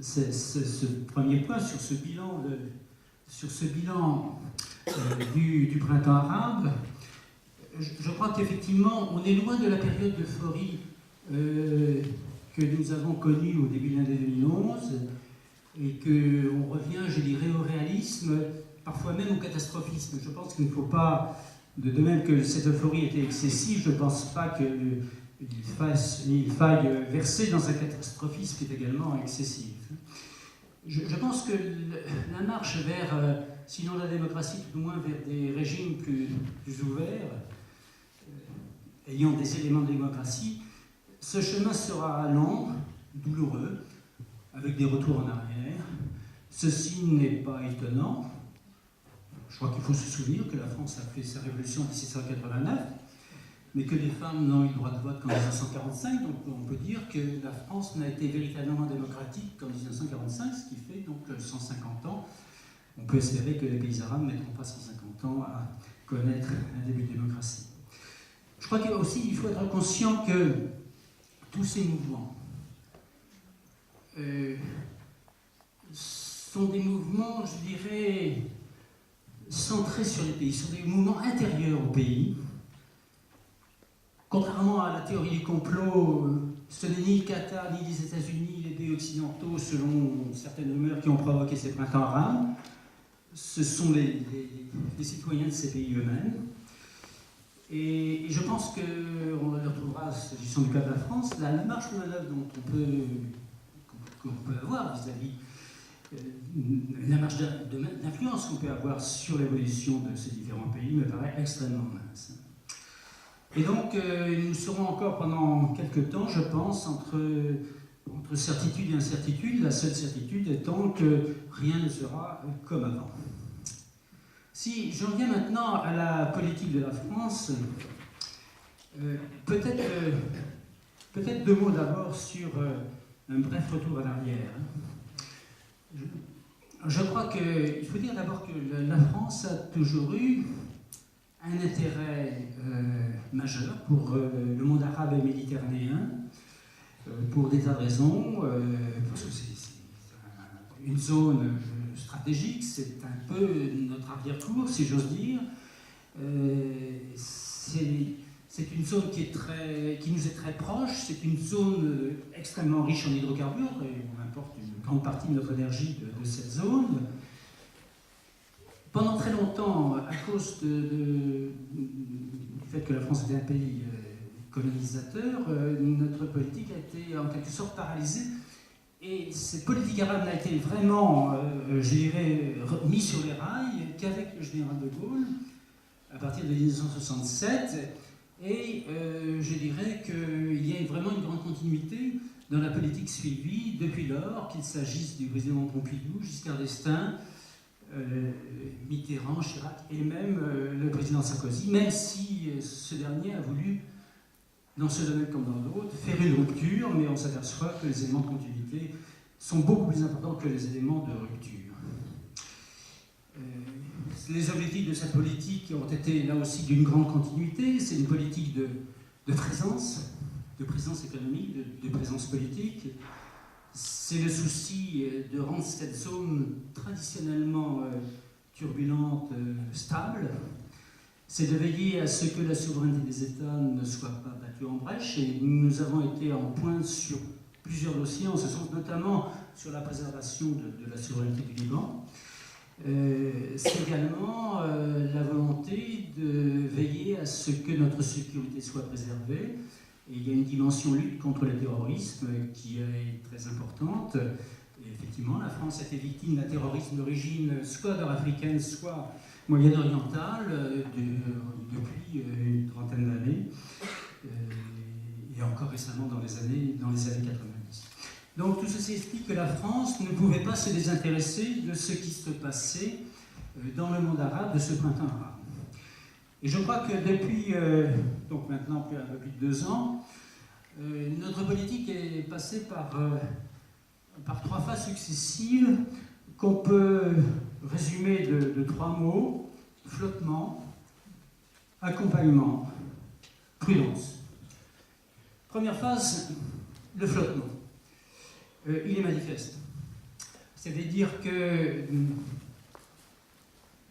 ce premier point, sur ce bilan du printemps arabe, je crois qu'effectivement on est loin de la période d'euphorie que nous avons connue au début de l'année 2011 et qu'on revient, je dirais, au réalisme, parfois même au catastrophisme. Je pense qu'il ne faut pas, de même que cette euphorie était excessive, je ne pense pas qu'il faille verser dans un catastrophisme qui est également excessif. Je pense que la marche vers, sinon la démocratie, tout au moins vers des régimes plus ouverts, ayant des éléments de démocratie, ce chemin sera long, douloureux, avec des retours en arrière. Ceci n'est pas étonnant. Je crois qu'il faut se souvenir que la France a fait sa révolution en 1789, mais que les femmes n'ont eu le droit de vote qu'en 1945, donc on peut dire que la France n'a été véritablement démocratique qu'en 1945, ce qui fait donc 150 ans. On peut espérer que les pays arabes ne mettront pas 150 ans à connaître un début de démocratie. Je crois qu'aussi il faut être conscient que tous ces mouvements sont des mouvements, je dirais, centrés sur les pays, sont des mouvements intérieurs au pays. Contrairement à la théorie du complot, ce n'est ni le Qatar, ni les États-Unis, ni les pays occidentaux, selon certaines rumeurs qui ont provoqué ces printemps arabes. Ce sont les citoyens de ces pays eux-mêmes. Et je pense qu'on le retrouvera, s'agissant du cas de la France, la marge de manœuvre qu'on peut avoir vis-à-vis la marge d'influence qu'on peut avoir sur l'évolution de ces différents pays me paraît extrêmement mince. Et donc, nous serons encore pendant quelques temps, je pense, entre certitude et incertitude, la seule certitude étant que rien ne sera comme avant. Si j'en viens maintenant à la politique de la France, peut-être deux mots d'abord sur un bref retour à l'arrière. Je crois qu'il faut dire d'abord que la France a toujours eu un intérêt majeur pour le monde arabe et méditerranéen, pour des tas de raisons, parce que c'est une zone stratégique, c'est un peu notre arrière-cour, si j'ose dire. C'est une zone qui nous est très proche, c'est une zone extrêmement riche en hydrocarbures, et on importe une grande partie de notre énergie de cette zone. Pendant très longtemps, à cause du fait que la France était un pays colonisateur, notre politique a été en quelque sorte paralysée. Et cette politique arabe n'a été vraiment, je dirais, mise sur les rails qu'avec le général de Gaulle, à partir de 1967. Et je dirais qu'il y a vraiment une grande continuité dans la politique suivie depuis lors, qu'il s'agisse du président Pompidou, Giscard d'Estaing, Mitterrand, Chirac et même le président Sarkozy, même si ce dernier a voulu, dans ce domaine comme dans d'autres, faire une rupture, mais on s'aperçoit que les éléments de continuité sont beaucoup plus importants que les éléments de rupture. Les objectifs de cette politique ont été là aussi d'une grande continuité. C'est une politique de présence économique, de présence politique. C'est le souci de rendre cette zone traditionnellement turbulente stable. C'est de veiller à ce que la souveraineté des États ne soit pas battue en brèche. Et nous avons été en pointe sur plusieurs dossiers, en ce sens, notamment sur la préservation de la souveraineté du Liban. C'est également la volonté de veiller à ce que notre sécurité soit préservée. Et il y a une dimension lutte contre le terrorisme qui est très importante. Et effectivement, la France était victime d'un terrorisme d'origine soit nord-africaine, soit moyenne-orientale depuis une trentaine d'années, et encore récemment dans les années 90. Donc tout ceci explique que la France ne pouvait pas se désintéresser de ce qui se passait dans le monde arabe, de ce printemps arabe. Et je crois que depuis, donc maintenant un peu plus de 2 ans, notre politique est passée par 3 phases successives qu'on peut résumer de 3 mots: flottement, accompagnement, prudence. Première phase, le flottement. Il est manifeste. C'est-à-dire que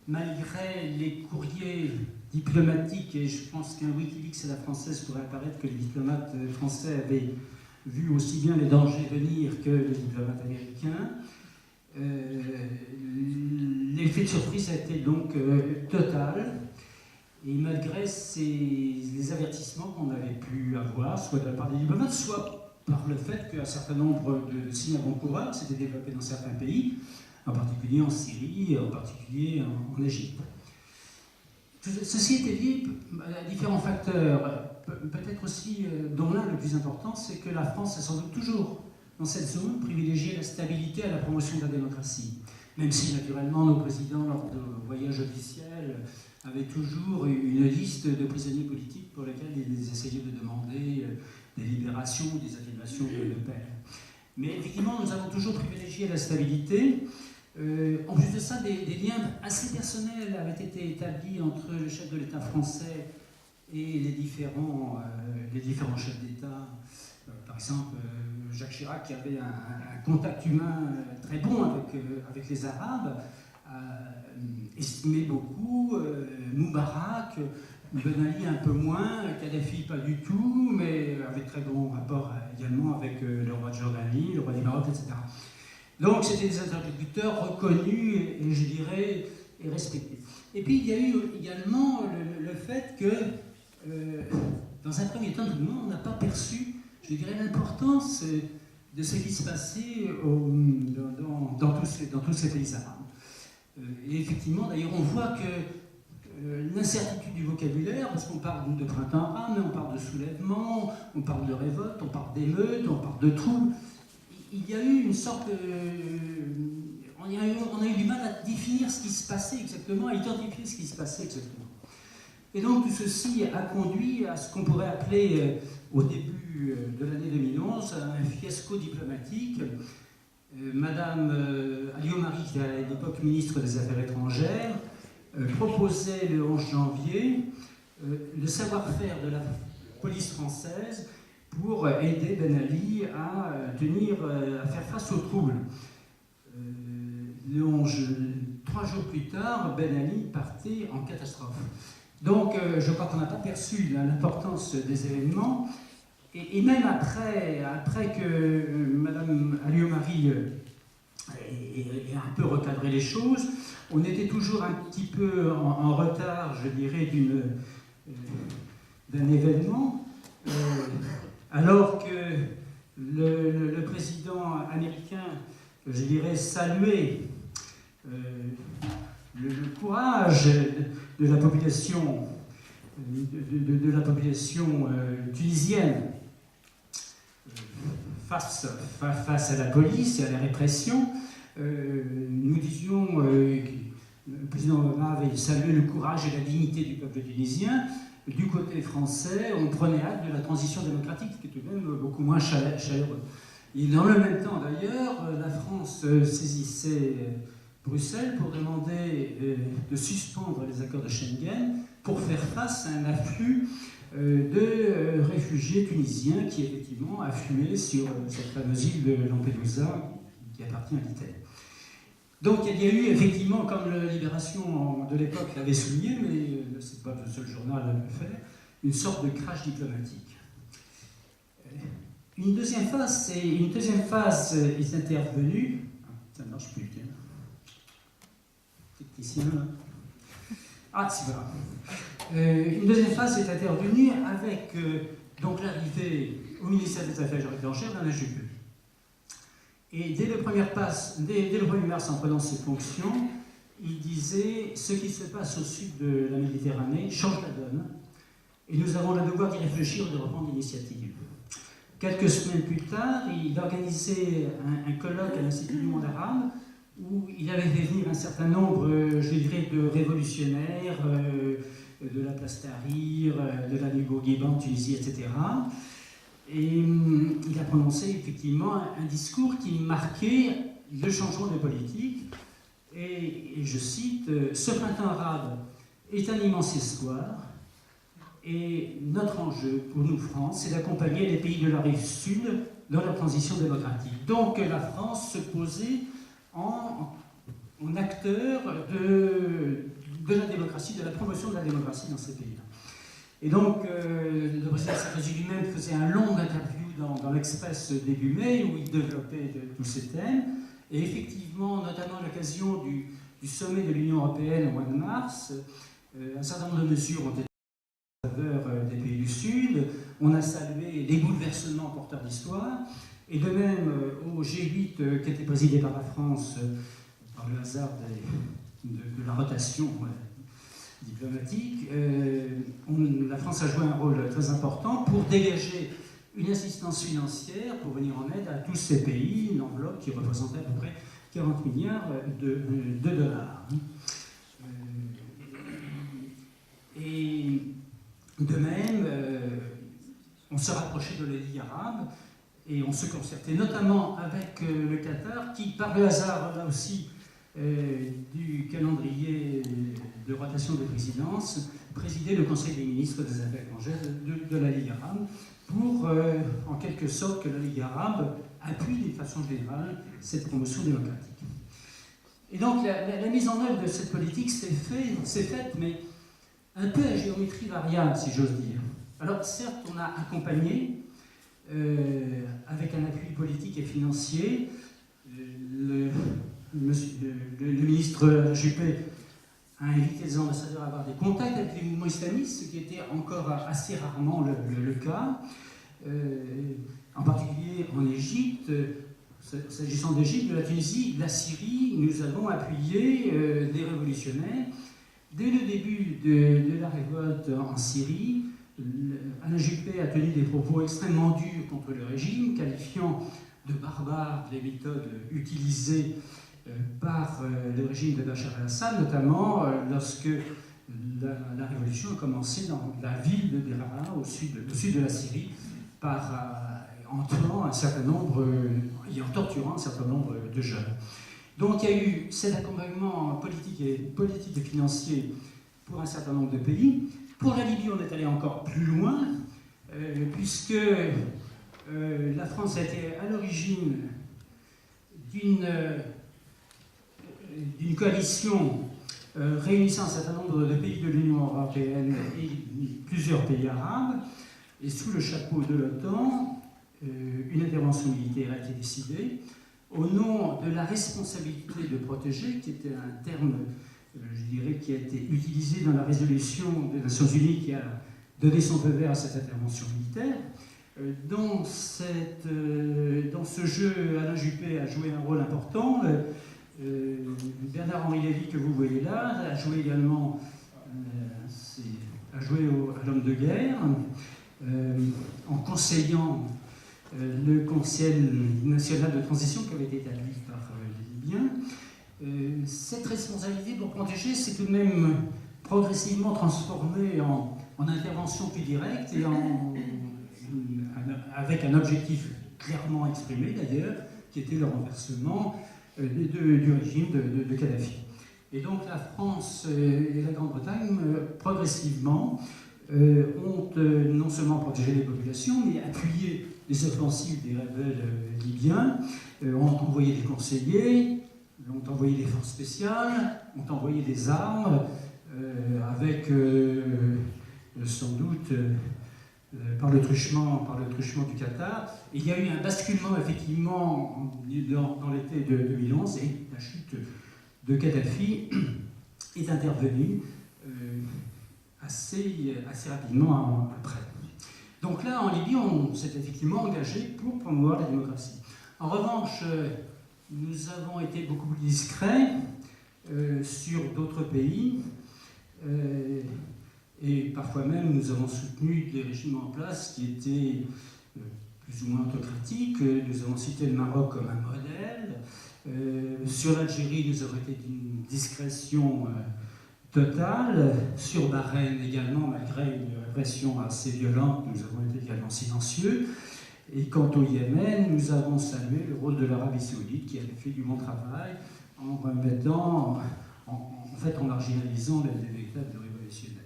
malgré les courriers diplomatiques, et je pense qu'un Wikileaks à la française pourrait apparaître que les diplomates français avaient vu aussi bien les dangers venir que les diplomates américains, l'effet de surprise a été donc total. Et malgré les avertissements qu'on avait pu avoir, soit de la part des diplomates, soit par le fait qu'un certain nombre de signes avant-coureurs s'étaient développés dans certains pays, en particulier en Syrie et en particulier en Égypte. Ceci était lié à différents facteurs, peut-être aussi, dont l'un le plus important, c'est que la France a sans doute toujours, dans cette zone, privilégié la stabilité à la promotion de la démocratie. Même si, naturellement, nos présidents, lors de voyages officiels, avaient toujours une liste de prisonniers politiques pour lesquels ils essayaient de demander des libérations ou des atténuations de peine. Mais effectivement, nous avons toujours privilégié la stabilité. En plus de ça, des liens assez personnels avaient été établis entre le chef de l'État français et les différents chefs d'État. Par exemple, Jacques Chirac, qui avait un contact humain très bon avec les Arabes, estimait beaucoup Moubarak, Ben Ali un peu moins, Kadhafi pas du tout, mais avec très bon rapport également avec le roi de Jordanie, le roi du Maroc, etc. Donc c'était des interlocuteurs reconnus et je dirais et respectés. Et puis il y a eu également le fait que dans un premier temps, tout le monde n'a pas perçu, je dirais, l'importance de ce qui se passait dans tous ces pays arabes. Et effectivement, d'ailleurs, on voit que l'incertitude du vocabulaire, parce qu'on parle de printemps arabe, mais on parle de soulèvement, on parle de révolte, on parle d'émeute, on parle de troubles. Il y a eu une sorte on a eu du mal à définir ce qui se passait exactement, à identifier ce qui se passait exactement. Et donc tout ceci a conduit à ce qu'on pourrait appeler, au début de l'année 2011, un fiasco diplomatique. Madame Alliot-Marie, qui était à l'époque ministre des Affaires étrangères, proposait le 11 janvier le savoir-faire de la police française pour aider Ben Ali à faire face aux troubles. 3 jours plus tard, Ben Ali partait en catastrophe. Donc, je crois qu'on n'a pas perçu l'importance des événements. Et même après que Madame Alliot-Marie ait un peu recadré les choses, on était toujours un petit peu en retard, je dirais, d'un événement, alors que le président américain, je dirais, saluait le courage de la population, de la population tunisienne face à la police et à la répression. Nous disions que le président Obama avait salué le courage et la dignité du peuple tunisien. Du côté français, on prenait acte de la transition démocratique, qui est tout de même beaucoup moins chaleureux. Et dans le même temps, d'ailleurs, la France saisissait Bruxelles pour demander de suspendre les accords de Schengen pour faire face à un afflux de réfugiés tunisiens qui, effectivement, affluaient sur cette fameuse île de Lampedusa qui appartient à l'Italie. Donc il y a eu effectivement, comme la Libération de l'époque l'avait souligné, mais ce n'est pas le seul journal à le faire, une sorte de crash diplomatique. Une deuxième phase est intervenue. Ça ne marche plus, tiens. Technicien, là. Ah, c'est voilà. Une deuxième phase est intervenue avec donc l'arrivée au ministère des Affaires étrangères d'Alain Juppé. Et dès le 1er mars, en prenant ses fonctions, il disait « Ce qui se passe au sud de la Méditerranée change la donne, et nous avons le devoir d'y réfléchir et de reprendre l'initiative. » Quelques semaines plus tard, il organisait un colloque à l'Institut du monde arabe, où il avait fait venir un certain nombre, je dirais, de révolutionnaires, de la place Tahrir, de la Bourguiba en Tunisie, etc. Et il a prononcé effectivement un discours qui marquait le changement de politique. Et je cite, « Ce printemps arabe est un immense espoir. Et notre enjeu pour nous, France, c'est d'accompagner les pays de la rive sud dans leur transition démocratique. » Donc la France se posait en acteur de la démocratie, de la promotion de la démocratie dans ces pays-là. Et donc, le président Sarkozy lui-même faisait un long interview dans l'Express début mai, où il développait tous ces thèmes. Et effectivement, notamment à l'occasion du sommet de l'Union européenne au mois de mars, un certain nombre de mesures ont été en faveur des pays du Sud. On a salué les bouleversements porteurs d'histoire. Et de même, au G8, qui était présidé par la France, par le hasard de la rotation diplomatique, la France a joué un rôle très important pour dégager une assistance financière pour venir en aide à tous ces pays, une enveloppe qui représentait à peu près 40 milliards de dollars. Et de même, on se rapprochait de la Ligue arabe et on se concertait notamment avec le Qatar qui, par le hasard là aussi du calendrier de rotation de présidence, présidait le Conseil des ministres des Affaires étrangères de la Ligue arabe pour, en quelque sorte, que la Ligue arabe appuie d'une façon générale cette promotion démocratique. Et donc la mise en œuvre de cette politique s'est faite, mais un peu à géométrie variable, si j'ose dire. Alors certes, on a accompagné, avec un appui politique et financier, le ministre Juppé a invité les ambassadeurs à avoir des contacts avec les mouvements islamistes, ce qui était encore assez rarement le cas. En particulier en Égypte, s'agissant d'Égypte, de la Tunisie, de la Syrie, nous avons appuyé des révolutionnaires. Dès le début de la révolte en Syrie, Alain Juppé a tenu des propos extrêmement durs contre le régime, qualifiant de barbares les méthodes utilisées par le régime de Bachar el-Assad, notamment lorsque la révolution a commencé dans la ville de Deraa, au sud de la Syrie, en torturant un certain nombre de jeunes. Donc il y a eu cet accompagnement politique et financier pour un certain nombre de pays. Pour la Libye, on est allé encore plus loin, puisque la France a été à l'origine d'une coalition réunissant un certain nombre de pays de l'Union européenne et plusieurs pays arabes, et sous le chapeau de l'OTAN, une intervention militaire a été décidée au nom de la responsabilité de protéger, qui était un terme, je dirais, qui a été utilisé dans la résolution des Nations Unies qui a donné son feu vert à cette intervention militaire. Dans ce jeu, Alain Juppé a joué un rôle important. Bernard-Henri Lévy, que vous voyez là, a joué également à l'homme de guerre, en conseillant le Conseil national de transition qui avait été établi par les Libyens. Cette responsabilité pour protéger s'est tout de même progressivement transformée en intervention plus directe et avec un objectif clairement exprimé d'ailleurs, qui était le renversement du régime de Kadhafi. Et donc la France et la Grande-Bretagne, progressivement, ont non seulement protégé les populations, mais appuyé les offensives des rebelles libyens, ont envoyé des conseillers, ont envoyé des forces spéciales, ont envoyé des armes, avec sans doute par le truchement du Qatar. Et il y a eu un basculement effectivement dans l'été de 2011 et la chute de Kadhafi est intervenue assez rapidement après. Donc là, en Libye, on s'est effectivement engagé pour promouvoir la démocratie. En revanche, nous avons été beaucoup plus discrets sur d'autres pays et parfois même nous avons soutenu des régimes en place qui étaient plus ou moins autocratiques. Nous avons cité le Maroc comme un modèle. Sur l'Algérie, nous avons été d'une discrétion totale. Sur Bahreïn également, malgré une répression assez violente, nous avons été également silencieux. Et quant au Yémen, nous avons salué le rôle de l'Arabie Saoudite qui avait fait du bon travail en remettant, en marginalisant les véritables révolutionnaires.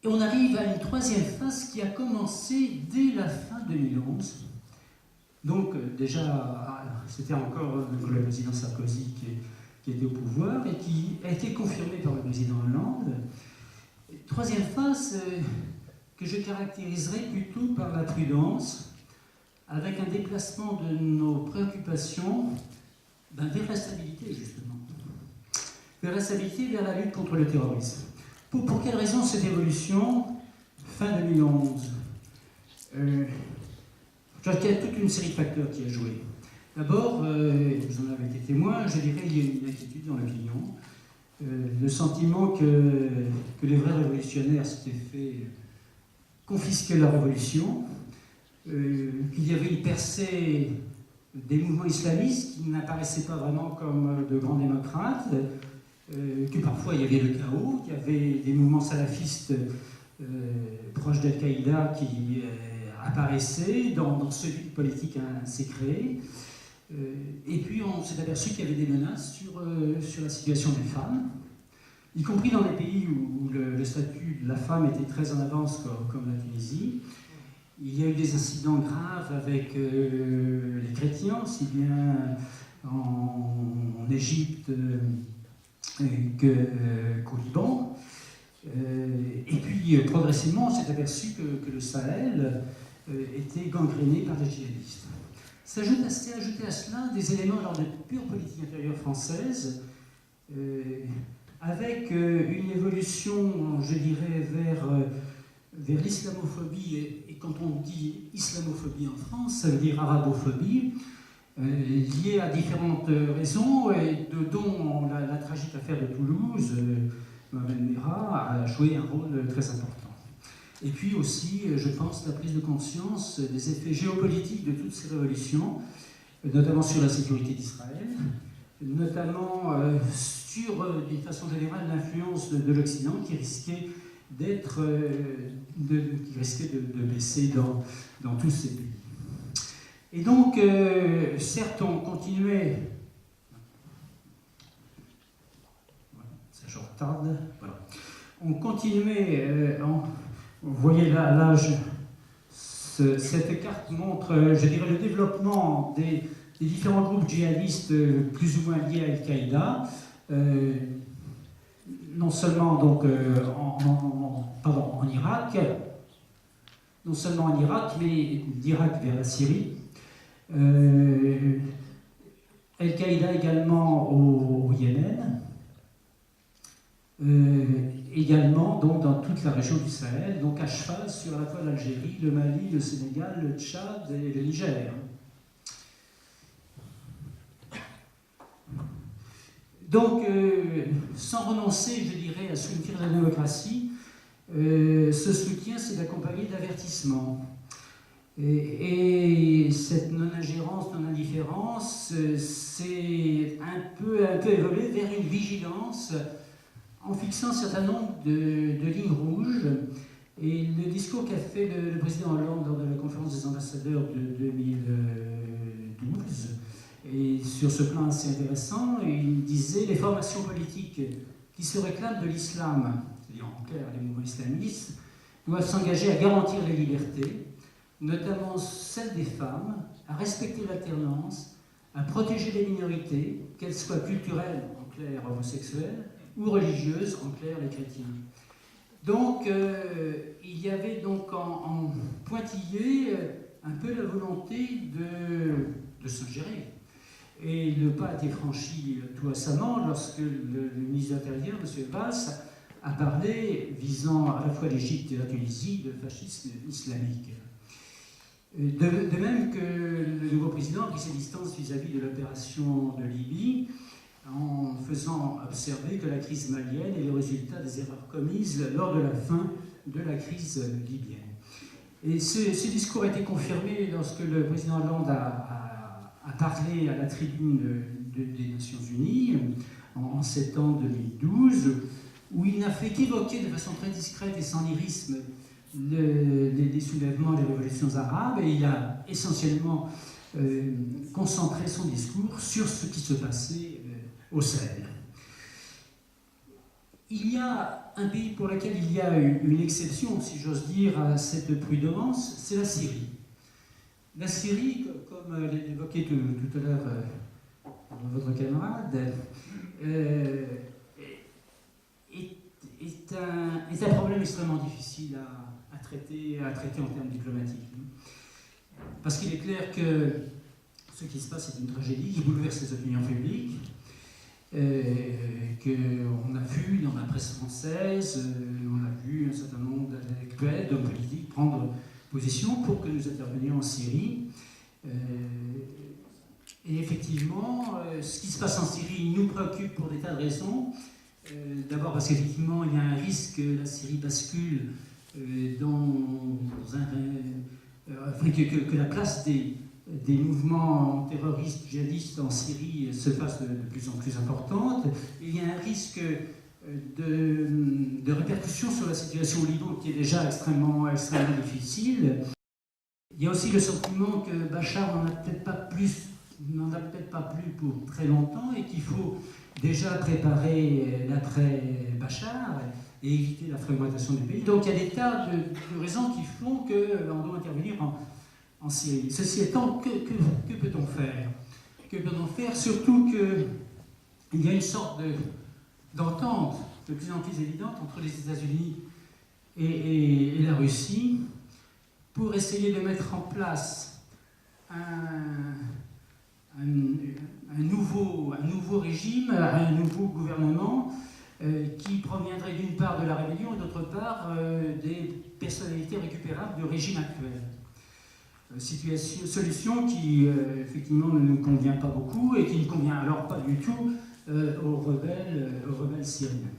Et on arrive à une troisième phase qui a commencé dès la fin 2011. Donc déjà, c'était encore le président Sarkozy qui était au pouvoir et qui a été confirmé par le président Hollande. Troisième phase que je caractériserai plutôt par la prudence, avec un déplacement de nos préoccupations vers la stabilité, justement. Vers la stabilité, vers la lutte contre le terrorisme. Pour quelle raison cette évolution, fin 2011 il y a toute une série de facteurs qui a joué. D'abord, vous en avez été témoin, je dirais qu'il y a une inquiétude dans l'opinion, le sentiment que les vrais révolutionnaires s'étaient fait confisquer la révolution, qu'il y avait une percée des mouvements islamistes qui n'apparaissaient pas vraiment comme de grands démocrates, que parfois il y avait le chaos, qu'il y avait des mouvements salafistes proches d'Al-Qaïda qui apparaissaient dans ce vide politique s'est créé. Et puis on s'est aperçu qu'il y avait des menaces sur la situation des femmes, y compris dans les pays où le statut de la femme était très en avance, comme la Tunisie. Il y a eu des incidents graves avec les chrétiens, aussi bien en Égypte qu'au Liban. Et puis progressivement, on s'est aperçu que le Sahel était gangréné par les djihadistes. S'est ajouté à cela des éléments de pure politique intérieure française, avec une évolution, je dirais, vers l'islamophobie, et quand on dit islamophobie en France, ça veut dire arabophobie, liée à différentes raisons, et dont la tragique affaire de Toulouse, Mohamed Merah, a joué un rôle très important. Et puis aussi, je pense, la prise de conscience des effets géopolitiques de toutes ces révolutions, notamment sur la sécurité d'Israël, notamment sur, d'une façon générale, l'influence de l'Occident qui risquait de baisser dans tous ces pays. Et donc, certes, on continuait... Ça, je retarde. Voilà. On continuait... Vous voyez là cette carte montre, je dirais, le développement des différents groupes djihadistes plus ou moins liés à Al-Qaïda, non seulement donc, en Irak, non seulement en Irak, mais d'Irak vers la Syrie. Al-Qaïda également au Yémen, également donc, dans toute la région du Sahel, donc à cheval sur à la fois l'Algérie, le Mali, le Sénégal, le Tchad et le Niger. Donc, sans renoncer, je dirais, à soutenir la démocratie, ce soutien, c'est d'accompagner d'avertissement. Et cette non-ingérence, non-indifférence, c'est un peu évolué vers une vigilance en fixant un certain nombre de lignes rouges. Et le discours qu'a fait le président Hollande lors de la conférence des ambassadeurs de 2012 est sur ce plan assez intéressant. Il disait les formations politiques qui se réclament de l'islam, c'est-à-dire en clair les mouvements islamistes, doivent s'engager à garantir les libertés, notamment celle des femmes, à respecter l'alternance, à protéger les minorités, qu'elles soient culturelles, en clair homosexuelles, ou religieuses, en clair les chrétiens. Donc il y avait donc en pointillé un peu la volonté de s'ingérer. Et le pas a été franchi tout récemment lorsque le ministre de l'Intérieur, M. Valls, a parlé visant à la fois l'Égypte et la Tunisie de fascisme islamique. De même que le nouveau président a pris ses distances vis-à-vis de l'opération de Libye, en faisant observer que la crise malienne est le résultat des erreurs commises lors de la fin de la crise libyenne. Et ce discours a été confirmé lorsque le président Hollande a parlé à la tribune des Nations Unies en septembre 2012, où il n'a fait qu'évoquer de façon très discrète et sans lyrisme les soulèvements, les révolutions arabes, et il a essentiellement concentré son discours sur ce qui se passait au Sahel. Il y a un pays pour lequel il y a une exception, si j'ose dire, à cette prudence, c'est la Syrie. La Syrie, comme l'évoquait tout à l'heure votre camarade, est un problème extrêmement difficile à traiter en termes diplomatiques. Parce qu'il est clair que ce qui se passe est une tragédie qui bouleverse les opinions publiques, qu'on a vu dans la presse française, on a vu un certain nombre d'intellectuels, d'hommes politiques prendre position pour que nous intervenions en Syrie. Et effectivement, ce qui se passe en Syrie nous préoccupe pour des tas de raisons. D'abord parce qu'effectivement, il y a un risque que la Syrie bascule que la place des mouvements terroristes, djihadistes en Syrie se fasse de plus en plus importante. Il y a un risque de répercussions sur la situation au Liban qui est déjà extrêmement difficile. Il y a aussi le sentiment que Bachar n'en a peut-être pas plus pour très longtemps et qu'il faut déjà préparer l'après-Bachar et éviter la fragmentation du pays. Donc il y a des tas de raisons qui font qu'on doit intervenir en Syrie. Ceci étant, que peut-on faire? Que peut-on faire? Surtout qu'il y a une sorte d'entente de plus en plus évidente entre les États-Unis et la Russie pour essayer de mettre en place un nouveau régime, un nouveau gouvernement qui proviendrait d'une part de la rébellion et d'autre part des personnalités récupérables du régime actuel. Solution qui effectivement ne nous convient pas beaucoup et qui ne convient alors pas du tout aux rebelles syriens.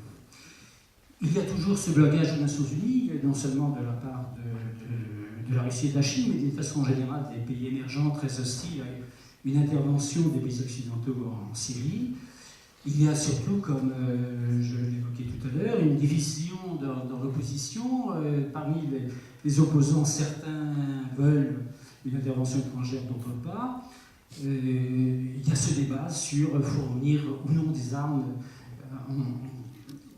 Il y a toujours ce blocage aux Nations Unies, non seulement de la part de la Russie et de la Chine, mais de façon générale des pays émergents très hostiles à une intervention des pays occidentaux en Syrie. Il y a surtout, comme je l'évoquais tout à l'heure, une division dans l'opposition. Parmi les opposants, certains veulent une intervention étrangère, d'autres pas. Il y a ce débat sur fournir ou non des armes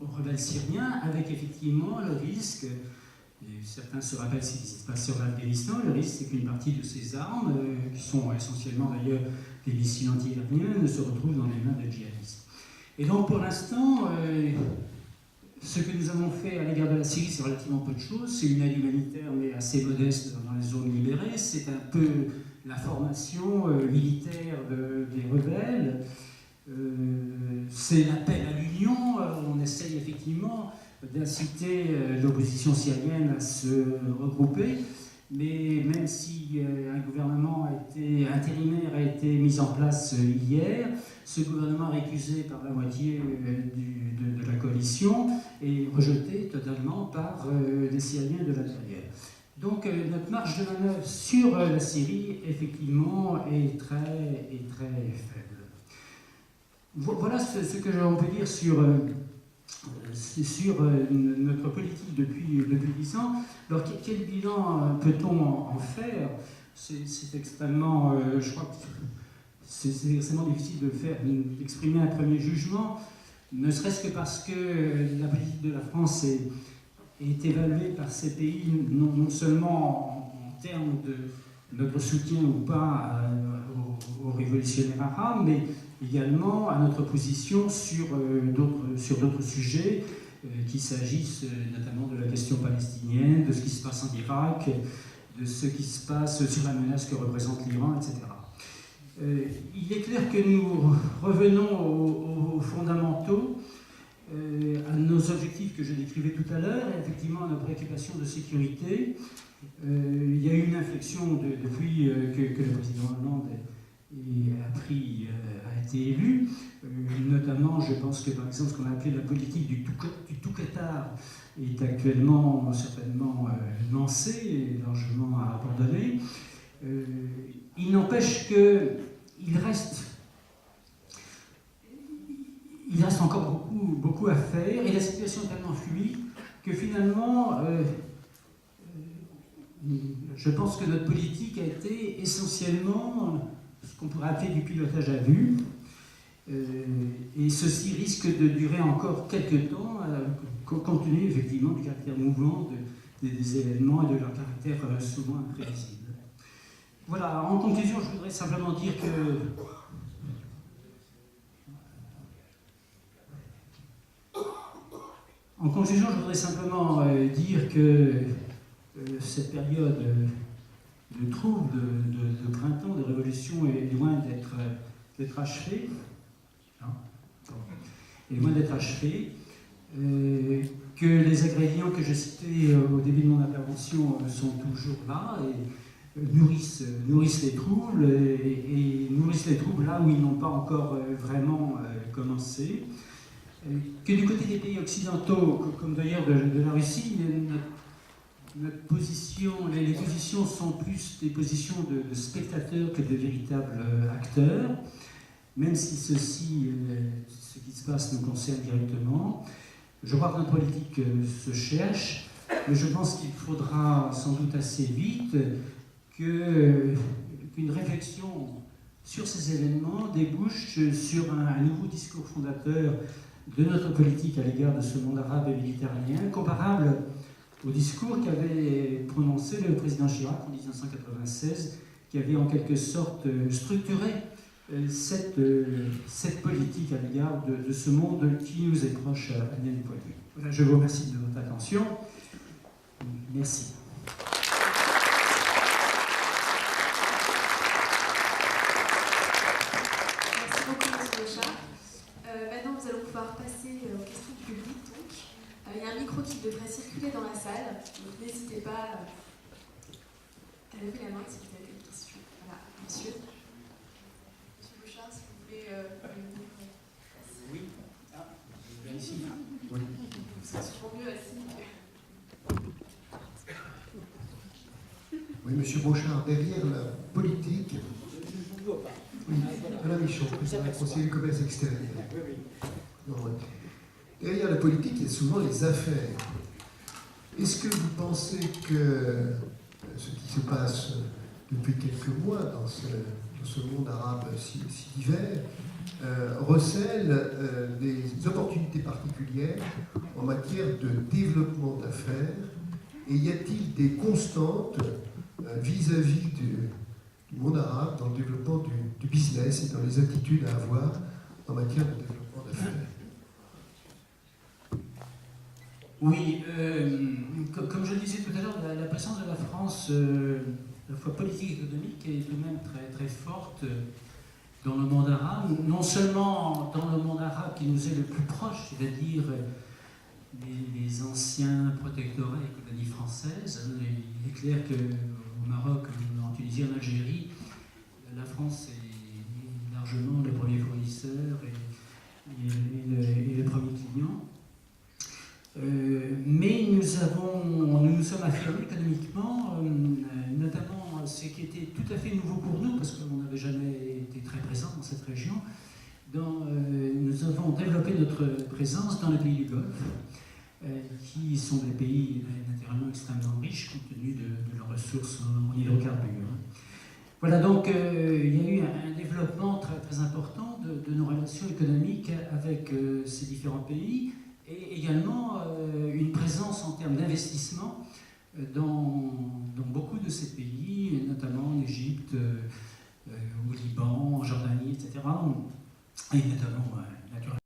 aux rebelles syriens, avec effectivement le risque, et certains se rappellent ce qui se passe sur l'Afghanistan, le risque c'est qu'une partie de ces armes, qui sont essentiellement d'ailleurs des missiles anti-aériens, ne se retrouvent dans les mains de djihadistes. Et donc pour l'instant, Ce que nous avons fait à l'égard de la Syrie, c'est relativement peu de choses. C'est une aide humanitaire, mais assez modeste dans les zones libérées. C'est un peu la formation militaire des rebelles. C'est l'appel à l'union. On essaye effectivement d'inciter l'opposition syrienne à se regrouper. Mais même si un gouvernement intérimaire a été mis en place hier, ce gouvernement récusé par la moitié de la coalition et rejeté totalement par les Syriens de l'intérieur. Donc notre marge de manœuvre sur la Syrie, effectivement, est très faible. Voilà ce que l'on peut dire sur notre politique depuis 10 ans. Alors quel bilan peut-on en faire? C'est extrêmement, je crois que c'est extrêmement difficile d'exprimer un premier jugement, ne serait-ce que parce que la politique de la France est évaluée par ces pays non seulement en termes de notre soutien ou pas aux révolutionnaires arabes, mais également à notre position sur d'autres sujets, qu'il s'agisse notamment de la question palestinienne, de ce qui se passe en Irak, de ce qui se passe sur la menace que représente l'Iran, etc. Il est clair que nous revenons aux fondamentaux, à nos objectifs que je décrivais tout à l'heure, et effectivement à nos préoccupations de sécurité. Il y a eu une inflexion depuis que le président Hollande a été élu. Notamment, je pense que par exemple ce qu'on a appelé la politique du tout Qatar est actuellement certainement lancée et largement abandonnée. Il n'empêche qu'il reste encore beaucoup à faire et la situation est tellement fluide que finalement, je pense que notre politique a été essentiellement ce qu'on pourrait appeler du pilotage à vue. Et ceci risque de durer encore quelques temps, compte tenu effectivement du caractère mouvant des événements et de leur caractère souvent imprévisible. Voilà, en conclusion, je voudrais simplement dire que cette période de trouble, de printemps, de révolution est loin d'être achevée. Est loin d'être achevée. Que les ingrédients que je citais au début de mon intervention sont toujours là et nourrissent les troubles et nourrissent les troubles là où ils n'ont pas encore vraiment commencé. Que du côté des pays occidentaux, comme d'ailleurs de la Russie, notre position, les positions sont plus des positions de spectateurs que de véritables acteurs, même si ce qui se passe nous concerne directement. Je crois que notre politique se cherche, mais je pense qu'il faudra sans doute assez vite qu'une réflexion sur ces événements débouche sur un nouveau discours fondateur de notre politique à l'égard de ce monde arabe et méditerranéen, comparable au discours qu'avait prononcé le président Chirac en 1996, qui avait en quelque sorte structuré cette politique à l'égard de ce monde qui nous est proche à bien des points de vue. Voilà, je vous remercie de votre attention. Merci. Merci beaucoup, M. Bochard. Maintenant, nous allons pouvoir passer aux questions du public. Donc, il y a un micro qui devrait circuler dans la salle, donc n'hésitez pas à lever la main si vous avez des questions. Voilà, monsieur. Monsieur Bochard, si vous voulez Oui. Ah, je viens ici. vous serez souvent mieux assis. Oui, Monsieur Bochard, derrière la politique. Oui, Madame Michon, conseiller du commerce extérieur. Non, ouais. Derrière la politique, il y a souvent les affaires. Est-ce que vous pensez que ce qui se passe depuis quelques mois dans ce monde arabe si divers recèle des opportunités particulières en matière de développement d'affaires? Et y a-t-il des constantes vis-à-vis du monde arabe dans le développement du business et dans les attitudes à avoir en matière de développement d'affaires? Oui, comme je le disais tout à l'heure, la présence de la France, à la fois politique et économique, est tout de même très, très forte dans le monde arabe. Non seulement dans le monde arabe qui nous est le plus proche, c'est-à-dire les anciens protectorats et colonies françaises. Il est clair qu'au Maroc, en Tunisie, en Algérie, la France est largement le premier fournisseur et le premier client. Mais nous nous sommes affirmés économiquement, notamment ce qui était tout à fait nouveau pour nous, parce qu'on n'avait jamais été très présent dans cette région. Nous avons développé notre présence dans les pays du Golfe, qui sont des pays naturellement extrêmement riches compte tenu de leurs ressources en hydrocarbures. Voilà, donc il y a eu un développement très, très important de nos relations économiques avec ces différents pays, et également une présence en termes d'investissement dans beaucoup de ces pays, notamment en Égypte, au Liban, en Jordanie, etc. Et notamment, naturellement,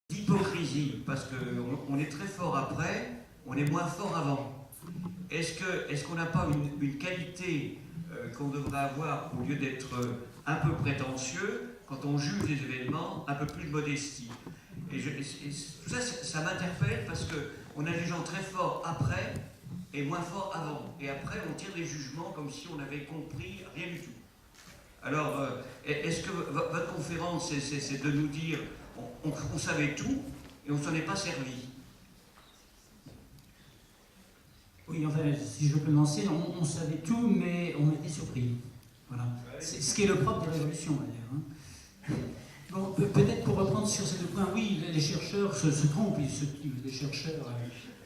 d'hypocrisie, parce qu'on est très fort après, on est moins fort avant. Est-ce qu'on n'a pas une qualité qu'on devrait avoir, au lieu d'être un peu prétentieux, quand on juge les événements, un peu plus de modestie? Et tout ça, ça m'interpelle parce qu'on a des gens très forts après et moins forts avant. Et après, on tire des jugements comme si on avait compris rien du tout. Alors, est-ce que votre conférence, c'est de nous dire on savait tout et on ne s'en est pas servi? Oui, enfin, si je peux lancer, on savait tout, mais on était surpris. Voilà. C'est ce qui est le propre des révolutions, d'ailleurs. Bon, peut-être pour reprendre sur ces deux points, oui, les chercheurs se trompent, les chercheurs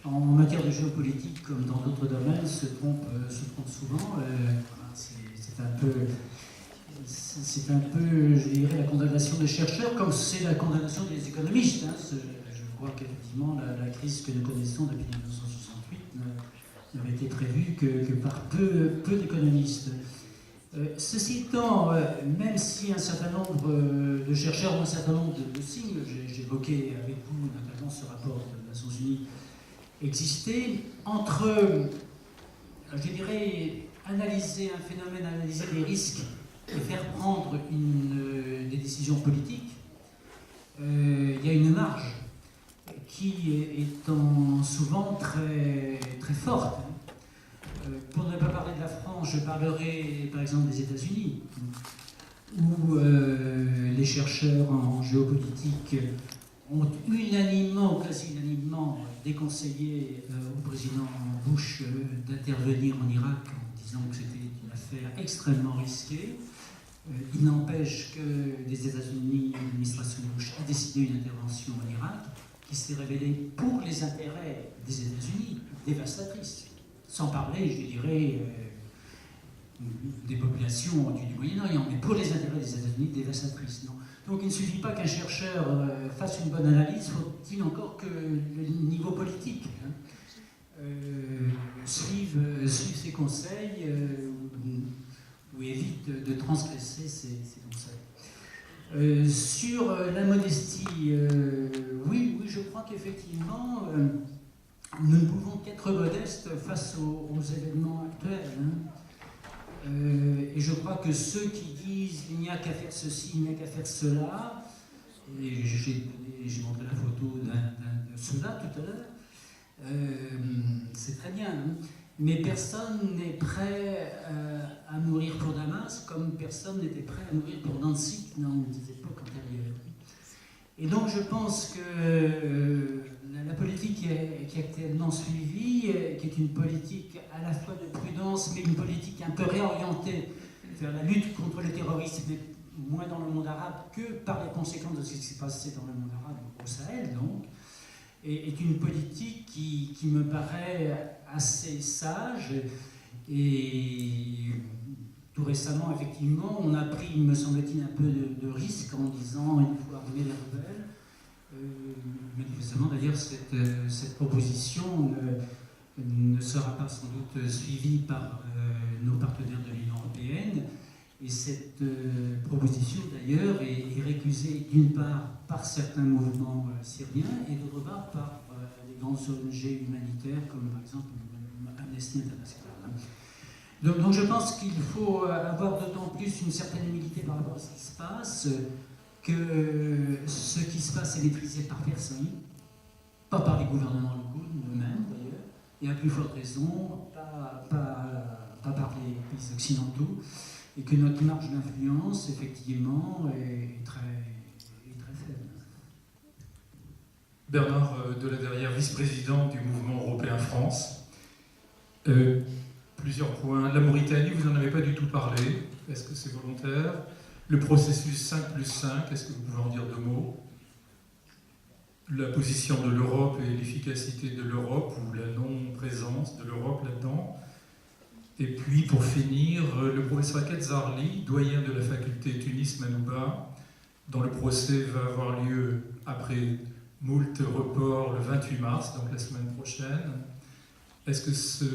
en matière de géopolitique comme dans d'autres domaines se trompent souvent. C'est un peu, je dirais, la condamnation des chercheurs, comme c'est la condamnation des économistes. Je crois qu'effectivement, la crise que nous connaissons depuis 1968 n'avait été prévu que par peu d'économistes. Ceci étant, même si un certain nombre de chercheurs ont un certain nombre de signes, j'évoquais avec vous notamment ce rapport des Nations Unies, existait, entre, je dirais, analyser un phénomène, analyser des risques et faire prendre des décisions politiques, il y a une marge qui étant souvent très, très forte. Pour ne pas parler de la France, je parlerai par exemple des États-Unis, où les chercheurs en géopolitique ont unanimement, ou quasi unanimement, déconseillé au président Bush d'intervenir en Irak en disant que c'était une affaire extrêmement risquée. Il n'empêche que les États-Unis, l'administration Bush a décidé une intervention en Irak qui s'est révélée pour les intérêts des États-Unis dévastatrice. Sans parler, je dirais, des populations du Moyen-Orient, mais pour les intérêts des États-Unis, dévastatrice. Non. Donc il ne suffit pas qu'un chercheur fasse une bonne analyse, faut-il encore que le niveau politique suive ses conseils ou évite de transgresser ses conseils. Sur la modestie, oui, je crois qu'effectivement, nous ne pouvons qu'être modestes face aux événements actuels. Et je crois que ceux qui disent il n'y a qu'à faire ceci, il n'y a qu'à faire cela, et j'ai montré la photo de cela tout à l'heure, c'est très bien, hein. Mais personne n'est prêt à mourir pour Damas, comme personne n'était prêt à mourir pour Danzig dans des époques antérieures. Et donc je pense que la politique qui est actuellement suivie, qui est une politique à la fois de prudence, mais une politique un peu réorientée vers la lutte contre le terrorisme, mais moins dans le monde arabe que par les conséquences de ce qui s'est passé dans le monde arabe au Sahel, donc, est une politique qui me paraît assez sage. Et tout récemment, effectivement, on a pris, me semble-t-il, un peu de risque en disant il faut armer les rebelles. Manifestement, d'ailleurs, cette proposition ne sera pas sans doute suivie par nos partenaires de l'Union européenne. Et cette proposition, d'ailleurs, est récusée d'une part par certains mouvements syriens et d'autre part par les grandes ONG humanitaires, comme par exemple Amnesty International. Donc je pense qu'il faut avoir d'autant plus une certaine humilité par rapport à ce qui se passe, que ce qui se passe est maîtrisé par personne, pas par les gouvernements locaux, eux-mêmes d'ailleurs, et à plus forte raison, pas par les pays occidentaux, et que notre marge d'influence, effectivement, est très faible. Bernard Deladerrière, vice-président du mouvement européen France. Plusieurs points. La Mauritanie, vous n'en avez pas du tout parlé. Est-ce que c'est volontaire? Le processus 5+5, est-ce que vous pouvez en dire 2 mots? La position de l'Europe et l'efficacité de l'Europe, ou la non-présence de l'Europe là-dedans. Et puis, pour finir, le professeur Aket Zarli, doyen de la faculté Tunis-Manouba, dont le procès va avoir lieu après moult report le 28 mars, donc la semaine prochaine. Est-ce que ce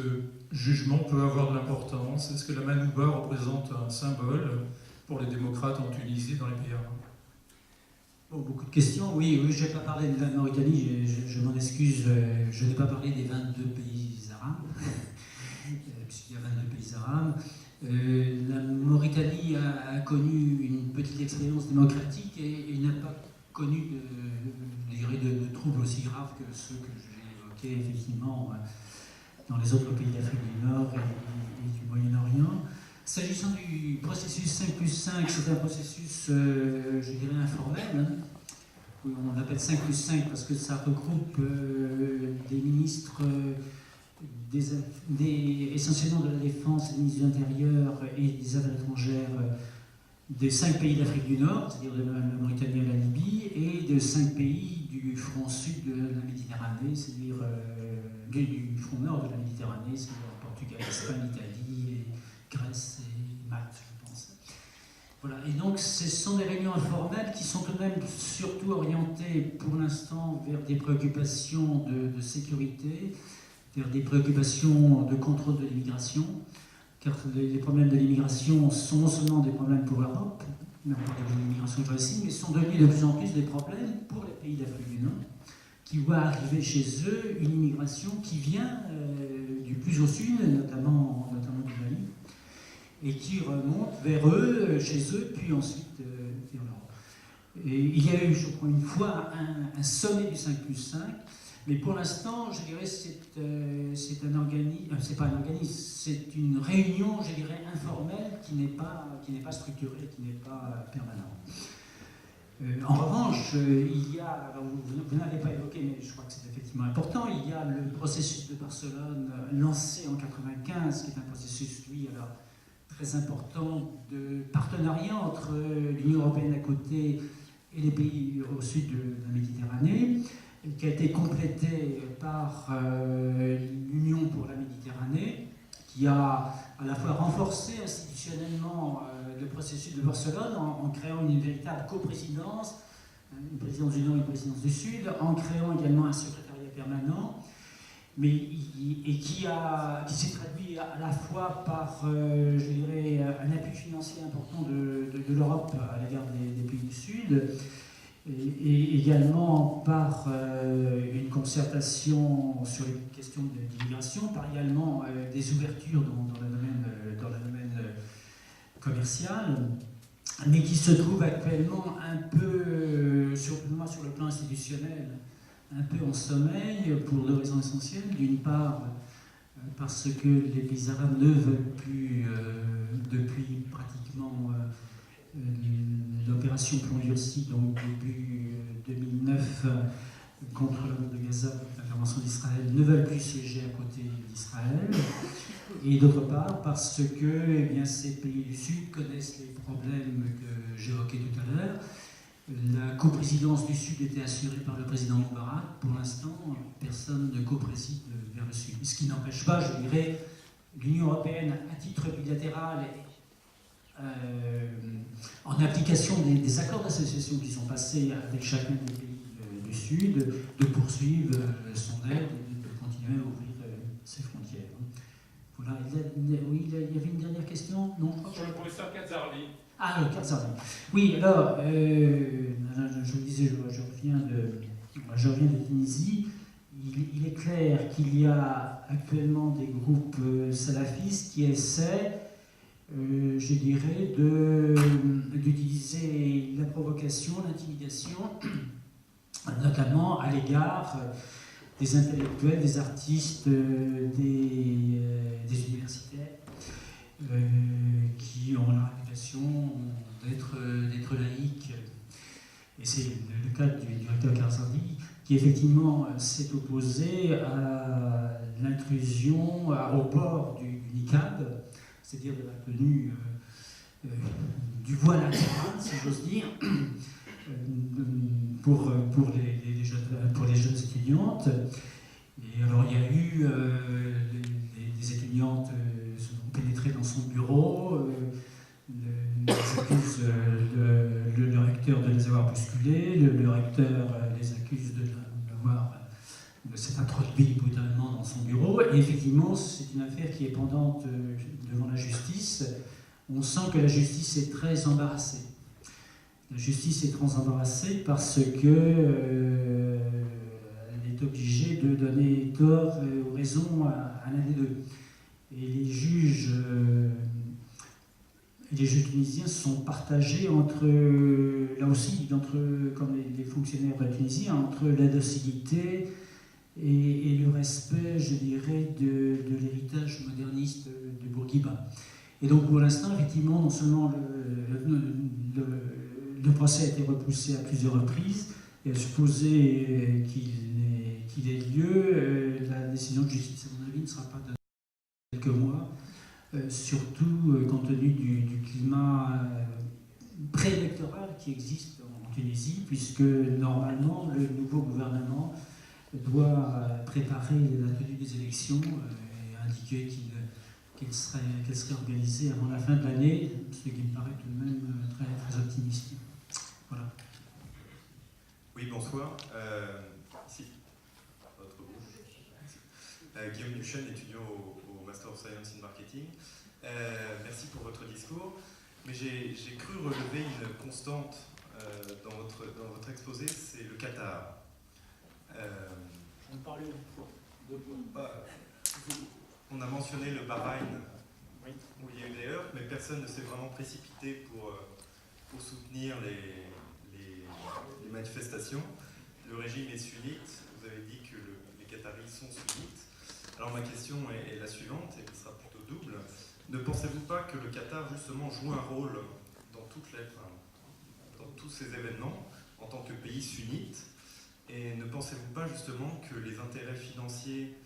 jugement peut avoir de l'importance? Est-ce que la Manouba représente un symbole pour les démocrates en Tunisie et dans les pays arabes? Bon, beaucoup de questions. Oui, je n'ai pas parlé de la Mauritanie, je m'en excuse, je n'ai pas parlé des 22 pays arabes, puisqu'il y a 22 pays arabes. La Mauritanie a connu une petite expérience démocratique et n'a pas connu de troubles aussi graves que ceux que j'ai évoqués effectivement dans les autres pays d'Afrique du Nord et du Moyen-Orient. S'agissant du processus 5+5, c'est un processus, je dirais, informel. Hein. On l'appelle 5+5 parce que ça regroupe des ministres, essentiellement de la Défense, des ministres de l'Intérieur et des Affaires étrangères des 5 pays d'Afrique du Nord, c'est-à-dire de la Mauritanie et la Libye, et de 5 pays du front sud de la Méditerranée, c'est-à-dire du front nord de la Méditerranée, c'est-à-dire Portugal, Espagne, Italie, et Grèce et Malte, je pense. Voilà. Et donc, ce sont des réunions informelles qui sont tout de même surtout orientées, pour l'instant, vers des préoccupations de sécurité, c'est-à-dire des préoccupations de contrôle de l'immigration, car les problèmes de l'immigration sont non seulement des problèmes pour l'Europe, mais on parle de l'immigration ici, mais sont devenus de plus en plus des problèmes pour les pays d'Afrique du Nord, qui voient arriver chez eux une immigration qui vient du plus au sud, notamment du Mali, et qui remonte vers eux, chez eux, puis ensuite vers l'Europe. Et il y a eu, je crois, une fois un sommet du 5+5, mais pour l'instant, je dirais, c'est un organisme, c'est pas un organisme, c'est une réunion, je dirais, informelle qui n'est pas structurée, qui n'est pas permanente. En revanche, il y a, alors vous n'avez pas évoqué, mais je crois que c'est effectivement important, il y a le processus de Barcelone lancé en 1995, qui est un processus, lui, alors, très important de partenariat entre l'Union européenne à côté et les pays au sud de la Méditerranée, qui a été complété par l'Union pour la Méditerranée, qui a à la fois renforcé institutionnellement le processus de Barcelone en créant une véritable coprésidence, une présidence du Nord et une présidence du Sud, en créant également un secrétariat permanent, mais qui s'est traduit à la fois par, je dirais, un appui financier important de l'Europe à l'égard des pays du Sud, et également par une concertation sur les questions d'immigration, par également des ouvertures dans le domaine commercial, mais qui se trouve actuellement un peu, sur le plan institutionnel, un peu en sommeil pour deux raisons essentielles. D'une part, parce que les pays arabes ne veulent plus, depuis pratiquement l'opération Plomb durci, donc début 2009, contre la bande de Gaza, l'intervention d'Israël, ne veulent plus siéger à côté d'Israël. Et d'autre part, parce que ces pays du Sud connaissent les problèmes que j'évoquais tout à l'heure. La coprésidence du Sud était assurée par le président Moubarak. Pour l'instant, personne ne copréside vers le Sud. Ce qui n'empêche pas, je dirais, l'Union européenne, à titre bilatéral, en application des accords d'association qui sont passés avec chacun des pays du Sud, de poursuivre son aide et de continuer à ouvrir ses frontières. Voilà. Il y avait une dernière question? Non, je crois que... Sur le professeur Katzarli. Ah, le Katzarli. Oui, alors, je vous disais, je reviens de Tunisie. Il est clair qu'il y a actuellement des groupes salafistes qui essaient, je dirais, d'utiliser la provocation, l'intimidation, notamment à l'égard des intellectuels, des artistes, des universitaires, qui ont la réputation d'être laïcs. Et c'est le cas du directeur Karzadi, qui effectivement s'est opposé à l'intrusion au port du niqab, c'est-à-dire de la tenue du voile intégral, si j'ose dire, pour les jeunes étudiantes. Et alors il y a eu des étudiantes ont pénétré dans son bureau, les accusent le recteur de les avoir bousculés, le recteur les accuse de s'être introduit brutalement dans son bureau, et effectivement c'est une affaire qui est pendante devant la justice. On sent que la justice est très embarrassée. La justice est très embarrassée parce que elle est obligée de donner tort ou raison à l'un des deux. Et les juges tunisiens sont partagés entre, là aussi, comme les fonctionnaires tunisiens, entre la docilité et le respect, je dirais, de l'héritage moderniste de Bourguiba. Et donc pour l'instant, effectivement, non seulement le procès a été repoussé à plusieurs reprises, et à supposer qu'il ait lieu, la décision de justice, à mon avis, ne sera pas de quelques mois, surtout compte tenu du climat préélectoral qui existe en Tunisie, puisque normalement le nouveau gouvernement doit préparer la tenue des élections et indiquer qu'elle serait organisée avant la fin de l'année, ce qui me paraît tout de même très, très optimiste. Voilà. Oui, bonsoir. Ici. Votre bouche. Guillaume Duchesne, étudiant au Master of Science in Marketing. Merci pour votre discours. Mais j'ai cru relever une constante dans votre exposé, c'est le Qatar. On parlait de on a mentionné le Bahreïn, où il y a eu des heurts, mais personne ne s'est vraiment précipité pour soutenir les manifestations. Le régime est sunnite, vous avez dit que les Qataris sont sunnites. Alors ma question est la suivante, et qui sera plutôt double. Ne pensez-vous pas que le Qatar justement joue un rôle dans tous ces événements en tant que pays sunnite? Et ne pensez-vous pas justement que les intérêts financiers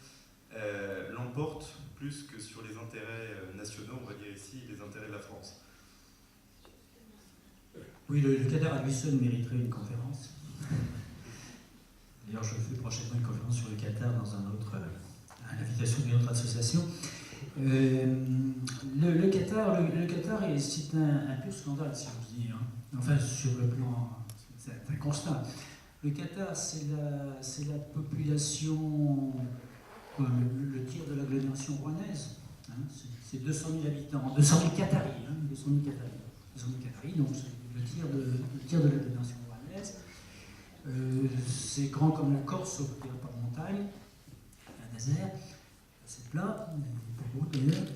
l'emportent plus que sur les intérêts nationaux, on va dire ici, les intérêts de la France? Oui, le Qatar à lui seul mériterait une conférence. D'ailleurs, je fais prochainement une conférence sur le Qatar à l'invitation d'une autre association. Le Qatar, c'est un pur scandale, si on dit. Enfin, sur le plan, c'est un constat. Le Qatar, c'est la population, le tiers de l'agglomération rouennaise. C'est 200 000 habitants, 200 000 Qataris, 200 000 Qataris, donc c'est le tiers de l'agglomération rouennaise. C'est grand comme la Corse, sauf qu'il n'y a pas de montagne, un désert, c'est plat, pas beau d'ailleurs.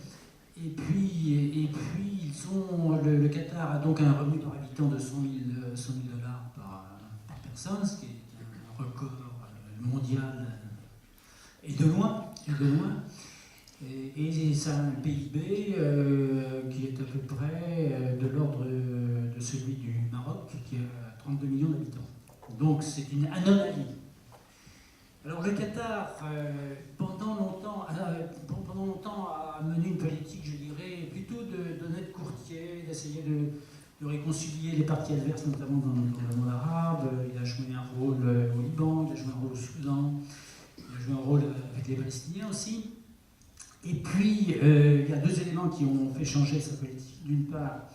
Et puis le Qatar a donc un revenu par habitant de 100 000 $ par personne, ce qui est un record mondial et de loin. Et ça a un PIB qui est à peu près de l'ordre de celui du Maroc, qui a 32 millions d'habitants. Donc c'est une anomalie. Alors le Qatar, pendant longtemps, a mené une politique, je dirais, plutôt d'honnête courtier, d'essayer de réconcilier les parties adverses, notamment dans le monde arabe. Il a joué un rôle au Liban, il a joué un rôle au Soudan, il a joué un rôle avec les Palestiniens aussi. Et puis, il y a deux éléments qui ont fait changer sa politique. D'une part,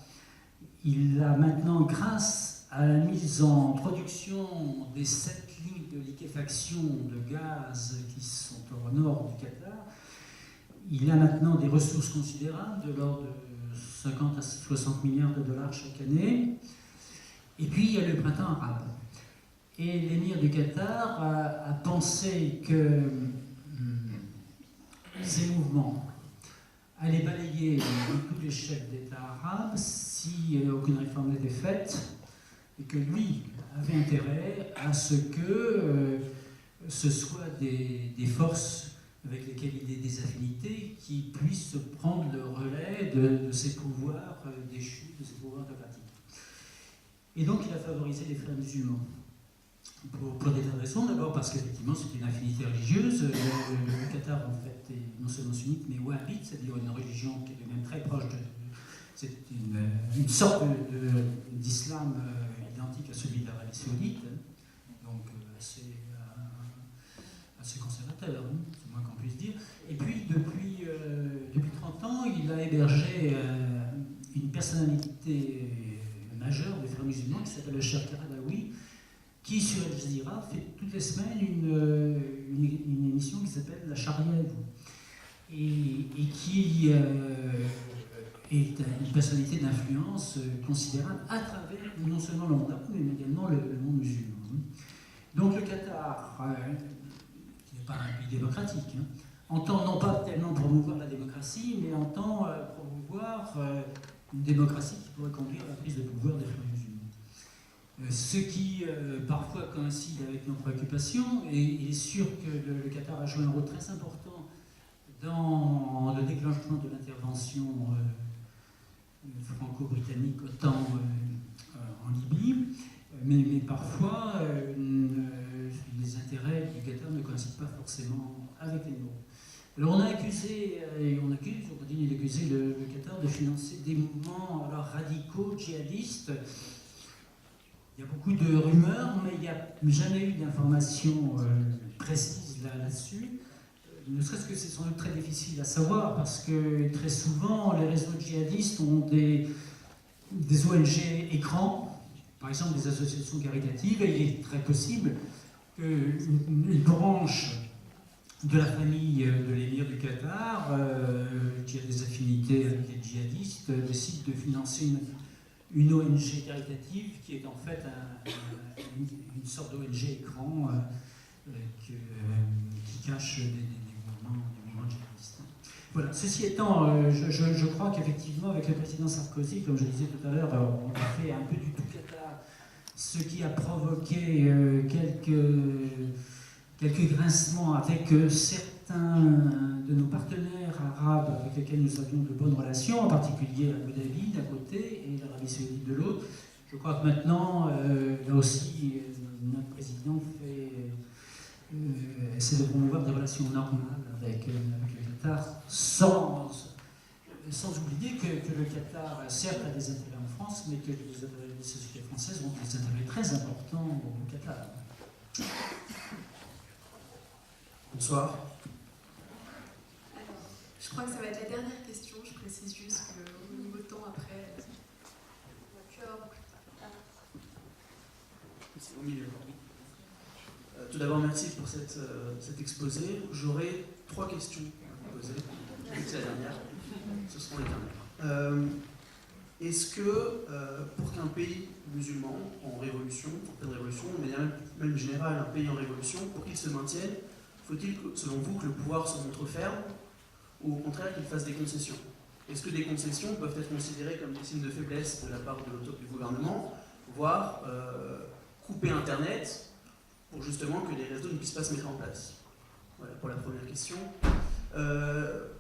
il a maintenant, grâce à la mise en production des 7 lignes de liquéfaction de gaz qui sont au nord du Qatar, il a maintenant des ressources considérables de l'ordre de 50 à 60 milliards de dollars chaque année. Et puis, il y a le printemps arabe. Et l'émir du Qatar a pensé que ces mouvements allaient balayer tous les chefs d'État arabes si aucune réforme n'était faite, et que lui avait intérêt à ce que ce soit des forces avec lesquelles il ait des affinités qui puissent prendre le relais de ses pouvoirs déchus, de ses pouvoirs autocratiques. Et donc il a favorisé les frères musulmans. Pour des tas de raisons. D'abord parce qu'effectivement c'est une affinité religieuse. Le Qatar en fait est non seulement sunnite mais wahhabite, c'est-à-dire une religion qui est même très proche c'est une sorte d'islam identique à celui de l'Arabie Saoudite, donc assez conservateur, c'est moins qu'on puisse dire. Et puis depuis 30 ans, il a hébergé une personnalité majeure des frères musulmans qui s'appelle le Cheikh Qaradawi, qui sur Al Jazeera fait toutes les semaines une émission qui s'appelle La Charia et qui est une personnalité d'influence considérable à travers non seulement le monde arabe, mais également le monde musulman. Donc le Qatar, qui n'est pas un pays démocratique, entend non pas tellement promouvoir la démocratie, mais entend promouvoir une démocratie qui pourrait conduire à la prise de pouvoir des frères musulmans. Ce qui parfois coïncide avec nos préoccupations, et il est sûr que le Qatar a joué un rôle très important dans le déclenchement de l'intervention franco-britannique OTAN en Libye, mais parfois les intérêts du Qatar ne coïncident pas forcément avec les nôtres. Alors on a accusé, et on continue d'accuser le Qatar de financer des mouvements radicaux, djihadistes. Il y a beaucoup de rumeurs, mais il n'y a jamais eu d'informations précises là-dessus. Ne serait-ce que c'est sans doute très difficile à savoir, parce que très souvent, les réseaux djihadistes ont des ONG écrans, par exemple des associations caritatives, et il est très possible qu'une branche de la famille de l'émir du Qatar, qui a des affinités avec les djihadistes, décide de financer une ONG caritative qui est en fait une sorte d'ONG écran qui cache des mouvements djihadistes. Voilà. Ceci étant, je crois qu'effectivement, avec le président Sarkozy, comme je disais tout à l'heure, on a fait un peu du tout Qatar, ce qui a provoqué quelques grincements avec certains de nos partenaires arabes avec lesquels nous avions de bonnes relations, en particulier Abu Dhabi d'un côté et l'Arabie Saoudite de l'autre. Je crois que maintenant, là aussi, notre président essaie de promouvoir des relations normales avec le Qatar, sans oublier que le Qatar, certes, a des intérêts en France, mais que les sociétés françaises ont des intérêts très importants au Qatar. Bonsoir. Alors, je crois que ça va être la dernière question. Je précise juste qu'au niveau temps, après, C'est au milieu. Tout d'abord, merci pour cet exposé. J'aurai 3 questions à vous poser. C'est la dernière. Ce seront les dernières. Est-ce que, pour qu'un pays musulman en révolution, en pleine révolution, mais même en général un pays en révolution, pour qu'il se maintienne, faut-il, selon vous, que le pouvoir se montre ferme ou au contraire qu'il fasse des concessions? Est-ce que des concessions peuvent être considérées comme des signes de faiblesse de la part du gouvernement, voire couper Internet pour justement que les réseaux ne puissent pas se mettre en place? Voilà pour la première question.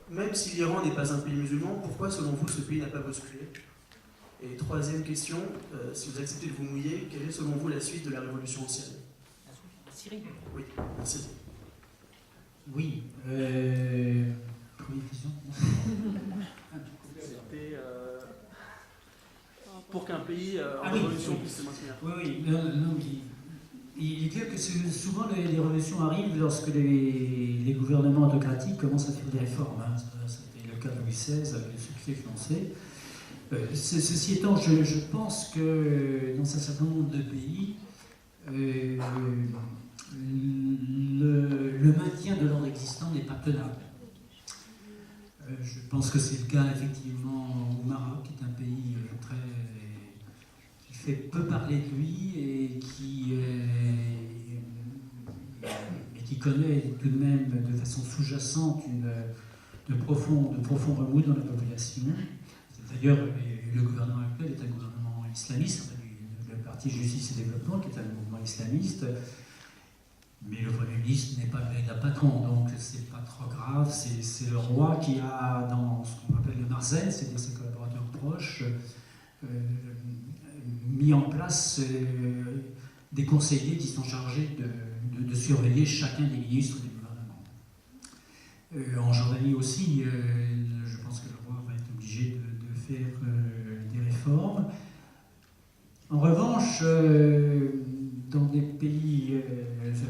Même si l'Iran n'est pas un pays musulman, pourquoi selon vous ce pays n'a pas bousculé? Et troisième question, si vous acceptez de vous mouiller, quelle est selon vous la suite de la révolution en Syrie? En Syrie? Oui, merci. Oui. Première question. C'était pour qu'un pays en révolution puisse se maintenir. Oui. Non, il est clair que souvent les révolutions arrivent lorsque les gouvernements autocratiques commencent à faire des réformes. Hein. C'était le cas de Louis XVI avec le succès français. Ceci étant, je pense que dans un certain nombre de pays, le maintien de l'ordre existant n'est pas tenable. Je pense que c'est le cas effectivement au Maroc, qui est un pays qui fait peu parler de lui et qui connaît tout de même de façon sous-jacente de profond remous dans la population. D'ailleurs, le gouvernement actuel est un gouvernement islamiste, le parti Justice et Développement, qui est un mouvement islamiste. Mais le Premier ministre n'est pas le véritable patron, donc c'est pas trop grave. C'est le roi qui a, dans ce qu'on appelle le Marzen, c'est-à-dire ses collaborateurs proches, mis en place des conseillers qui sont chargés de surveiller chacun des ministres du gouvernement. En Jordanie aussi, je pense que le roi va être obligé de faire des réformes. En revanche, dans des pays,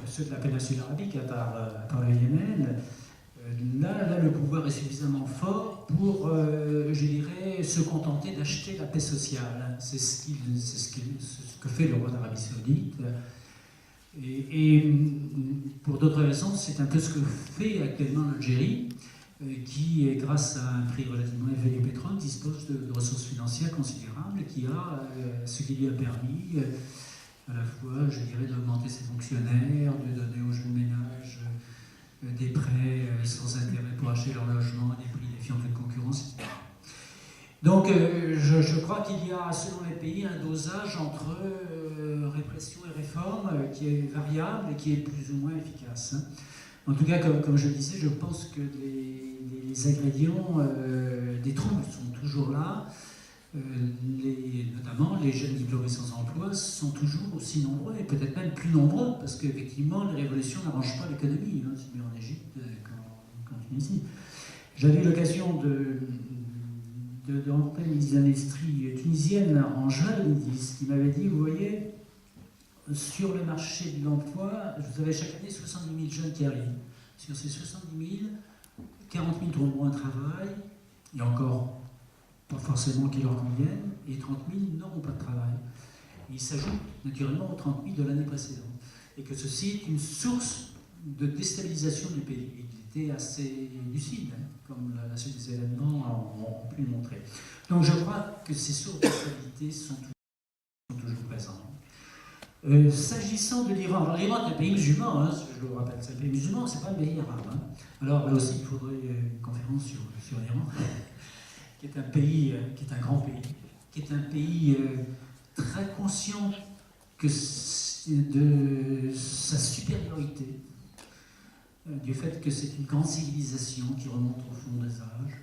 ceux de la péninsule arabique, à part le Yémen, là, le pouvoir est suffisamment fort pour, je dirais, se contenter d'acheter la paix sociale. C'est ce que fait le roi d'Arabie Saoudite. Et pour d'autres raisons, c'est un peu ce que fait actuellement l'Algérie, qui, grâce à un prix relativement élevé du pétrole, dispose de ressources financières considérables, ce qui lui a permis à la fois, je dirais, d'augmenter ses fonctionnaires, de donner aux jeunes ménages des prêts sans intérêt pour acheter leur logement, des prix défiant toute concurrence, etc. Donc, je crois qu'il y a, selon les pays, un dosage entre répression et réforme qui est variable et qui est plus ou moins efficace. En tout cas, comme je disais, je pense que les ingrédients des troubles sont toujours là. Notamment les jeunes diplômés sans emploi sont toujours aussi nombreux et peut-être même plus nombreux parce qu'effectivement les révolutions n'arrangent pas l'économie, aussi bien en Égypte qu'en Tunisie. J'avais eu l'occasion de rencontrer une ministre de l'Industrie tunisienne en juin 2010 qui m'avait dit, vous voyez, sur le marché de l'emploi, vous avez chaque année 70 000 jeunes qui arrivent. Sur ces 70 000, 40 000 trouveront un travail, et encore pas forcément qui leur conviennent, et 30 000 n'auront pas de travail. Il s'ajoute naturellement aux 30 000 de l'année précédente. Et que ceci est une source de déstabilisation du pays. Il était assez lucide, hein, comme la suite des événements ont pu le montrer. Donc je crois que ces sources de stabilité sont toujours présentes. S'agissant de l'Iran, alors l'Iran est un pays musulman, hein, je le rappelle, c'est un pays musulman, c'est pas un pays arabe. Hein. Alors là aussi, il faudrait une conférence sur l'Iran, qui est un pays, qui est un grand pays, qui est un pays très conscient de sa supériorité, du fait que c'est une grande civilisation qui remonte au fond des âges.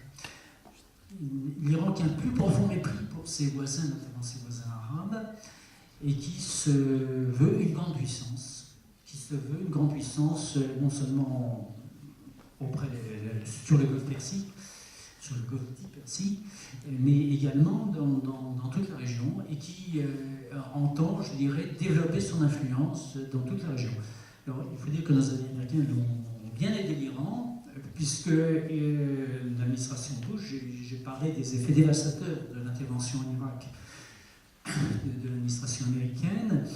L'Iran qui a un plus profond mépris pour ses voisins, notamment ses voisins arabes, et qui se veut une grande puissance, non seulement sur le Golfe Persique, sur le Golfe Persique, mais également dans toute la région, et qui entend, je dirais, développer son influence dans toute la région. Alors, il faut dire que nos amis américains ont bien aidé l'Iran, puisque l'administration Bush, j'ai parlé des effets dévastateurs de l'intervention en Irak de l'administration américaine.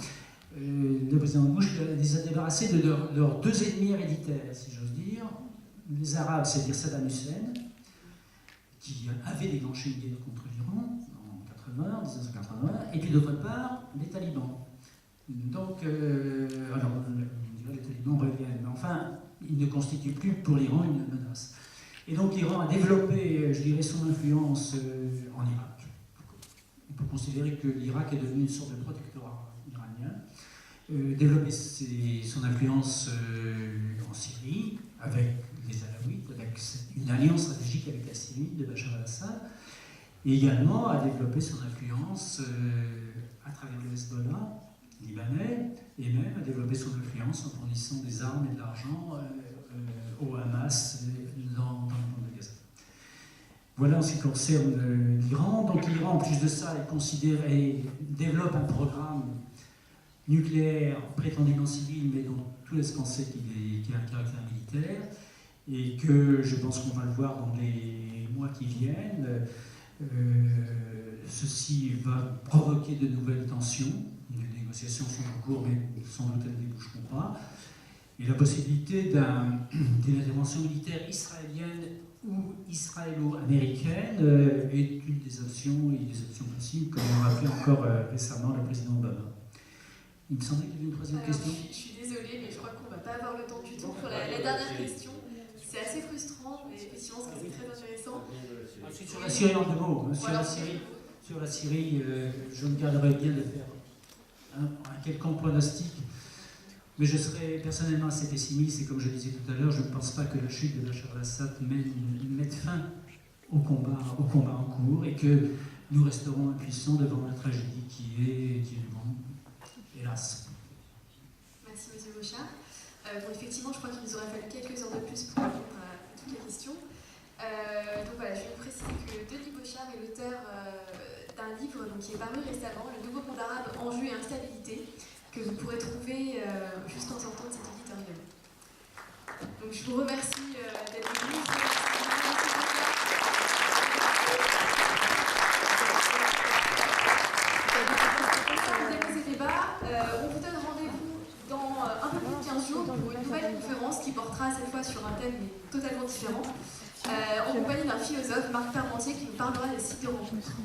Le président Bush les a débarrassés de leurs deux ennemis héréditaires, si j'ose dire. Les Arabes, c'est-à-dire Saddam Hussein, qui avait déclenché une guerre contre l'Iran en 1980, et puis d'autre part, les talibans. Donc, alors, on dirait les talibans reviennent, mais enfin, ils ne constituent plus pour l'Iran une menace. Et donc l'Iran a développé, je dirais, son influence en Irak. On peut considérer que l'Irak est devenu une sorte de protectorat iranien, développé son influence en Syrie, avec les Alaouites, avec une alliance stratégique avec la Syrie de Bachar al-Assad, et également a développé son influence à travers le Hezbollah libanais, et même a développé son influence en fournissant des armes et de l'argent au Hamas dans le monde de Gaza. Voilà en ce qui concerne l'Iran. Donc l'Iran, en plus de ça, développe un programme nucléaire prétendument civil, mais dont tout laisse penser qu'il a un caractère militaire, et que je pense qu'on va le voir dans les mois qui viennent. Ceci va provoquer de nouvelles tensions. Les négociations sont en cours, mais sans doute elles ne déboucheront pas. Et la possibilité d'une intervention militaire israélienne ou israélo-américaine est une des options, possibles, comme l'a rappelé encore récemment le président Obama. Il me semblait qu'il y avait une troisième question. Je suis désolée, mais je crois qu'on ne va pas avoir le temps du tout pour la dernière question. C'est assez frustrant, mais effectivement, c'est très intéressant. Ensuite, sur la Syrie, en deux mots. Sur la Syrie, je me garderais bien de faire un quelconque pronostic, mais je serais personnellement assez pessimiste, et comme je le disais tout à l'heure, je ne pense pas que la chute de Bachar al-Assad mette fin au combat en cours, et que nous resterons impuissants devant la tragédie qui est le monde, hélas. Merci M. Bochard. Bon, effectivement, je crois qu'il nous aurait fallu quelques heures de plus pour répondre à toutes les questions. Donc voilà, je vais vous préciser que Denis Bochard est l'auteur d'un livre qui est paru récemment, Le nouveau monde arabe, enjeux et instabilité, que vous pourrez trouver juste en sortant de cet éditorial. Donc je vous remercie d'être venus. Ces débats, on vous donne rendez-vous dans un peu plus de 15 jours pour une nouvelle conférence qui portera cette fois sur un thème mais totalement différent, en compagnie d'un philosophe, Marc Parmentier, qui nous parlera des sites de rencontres.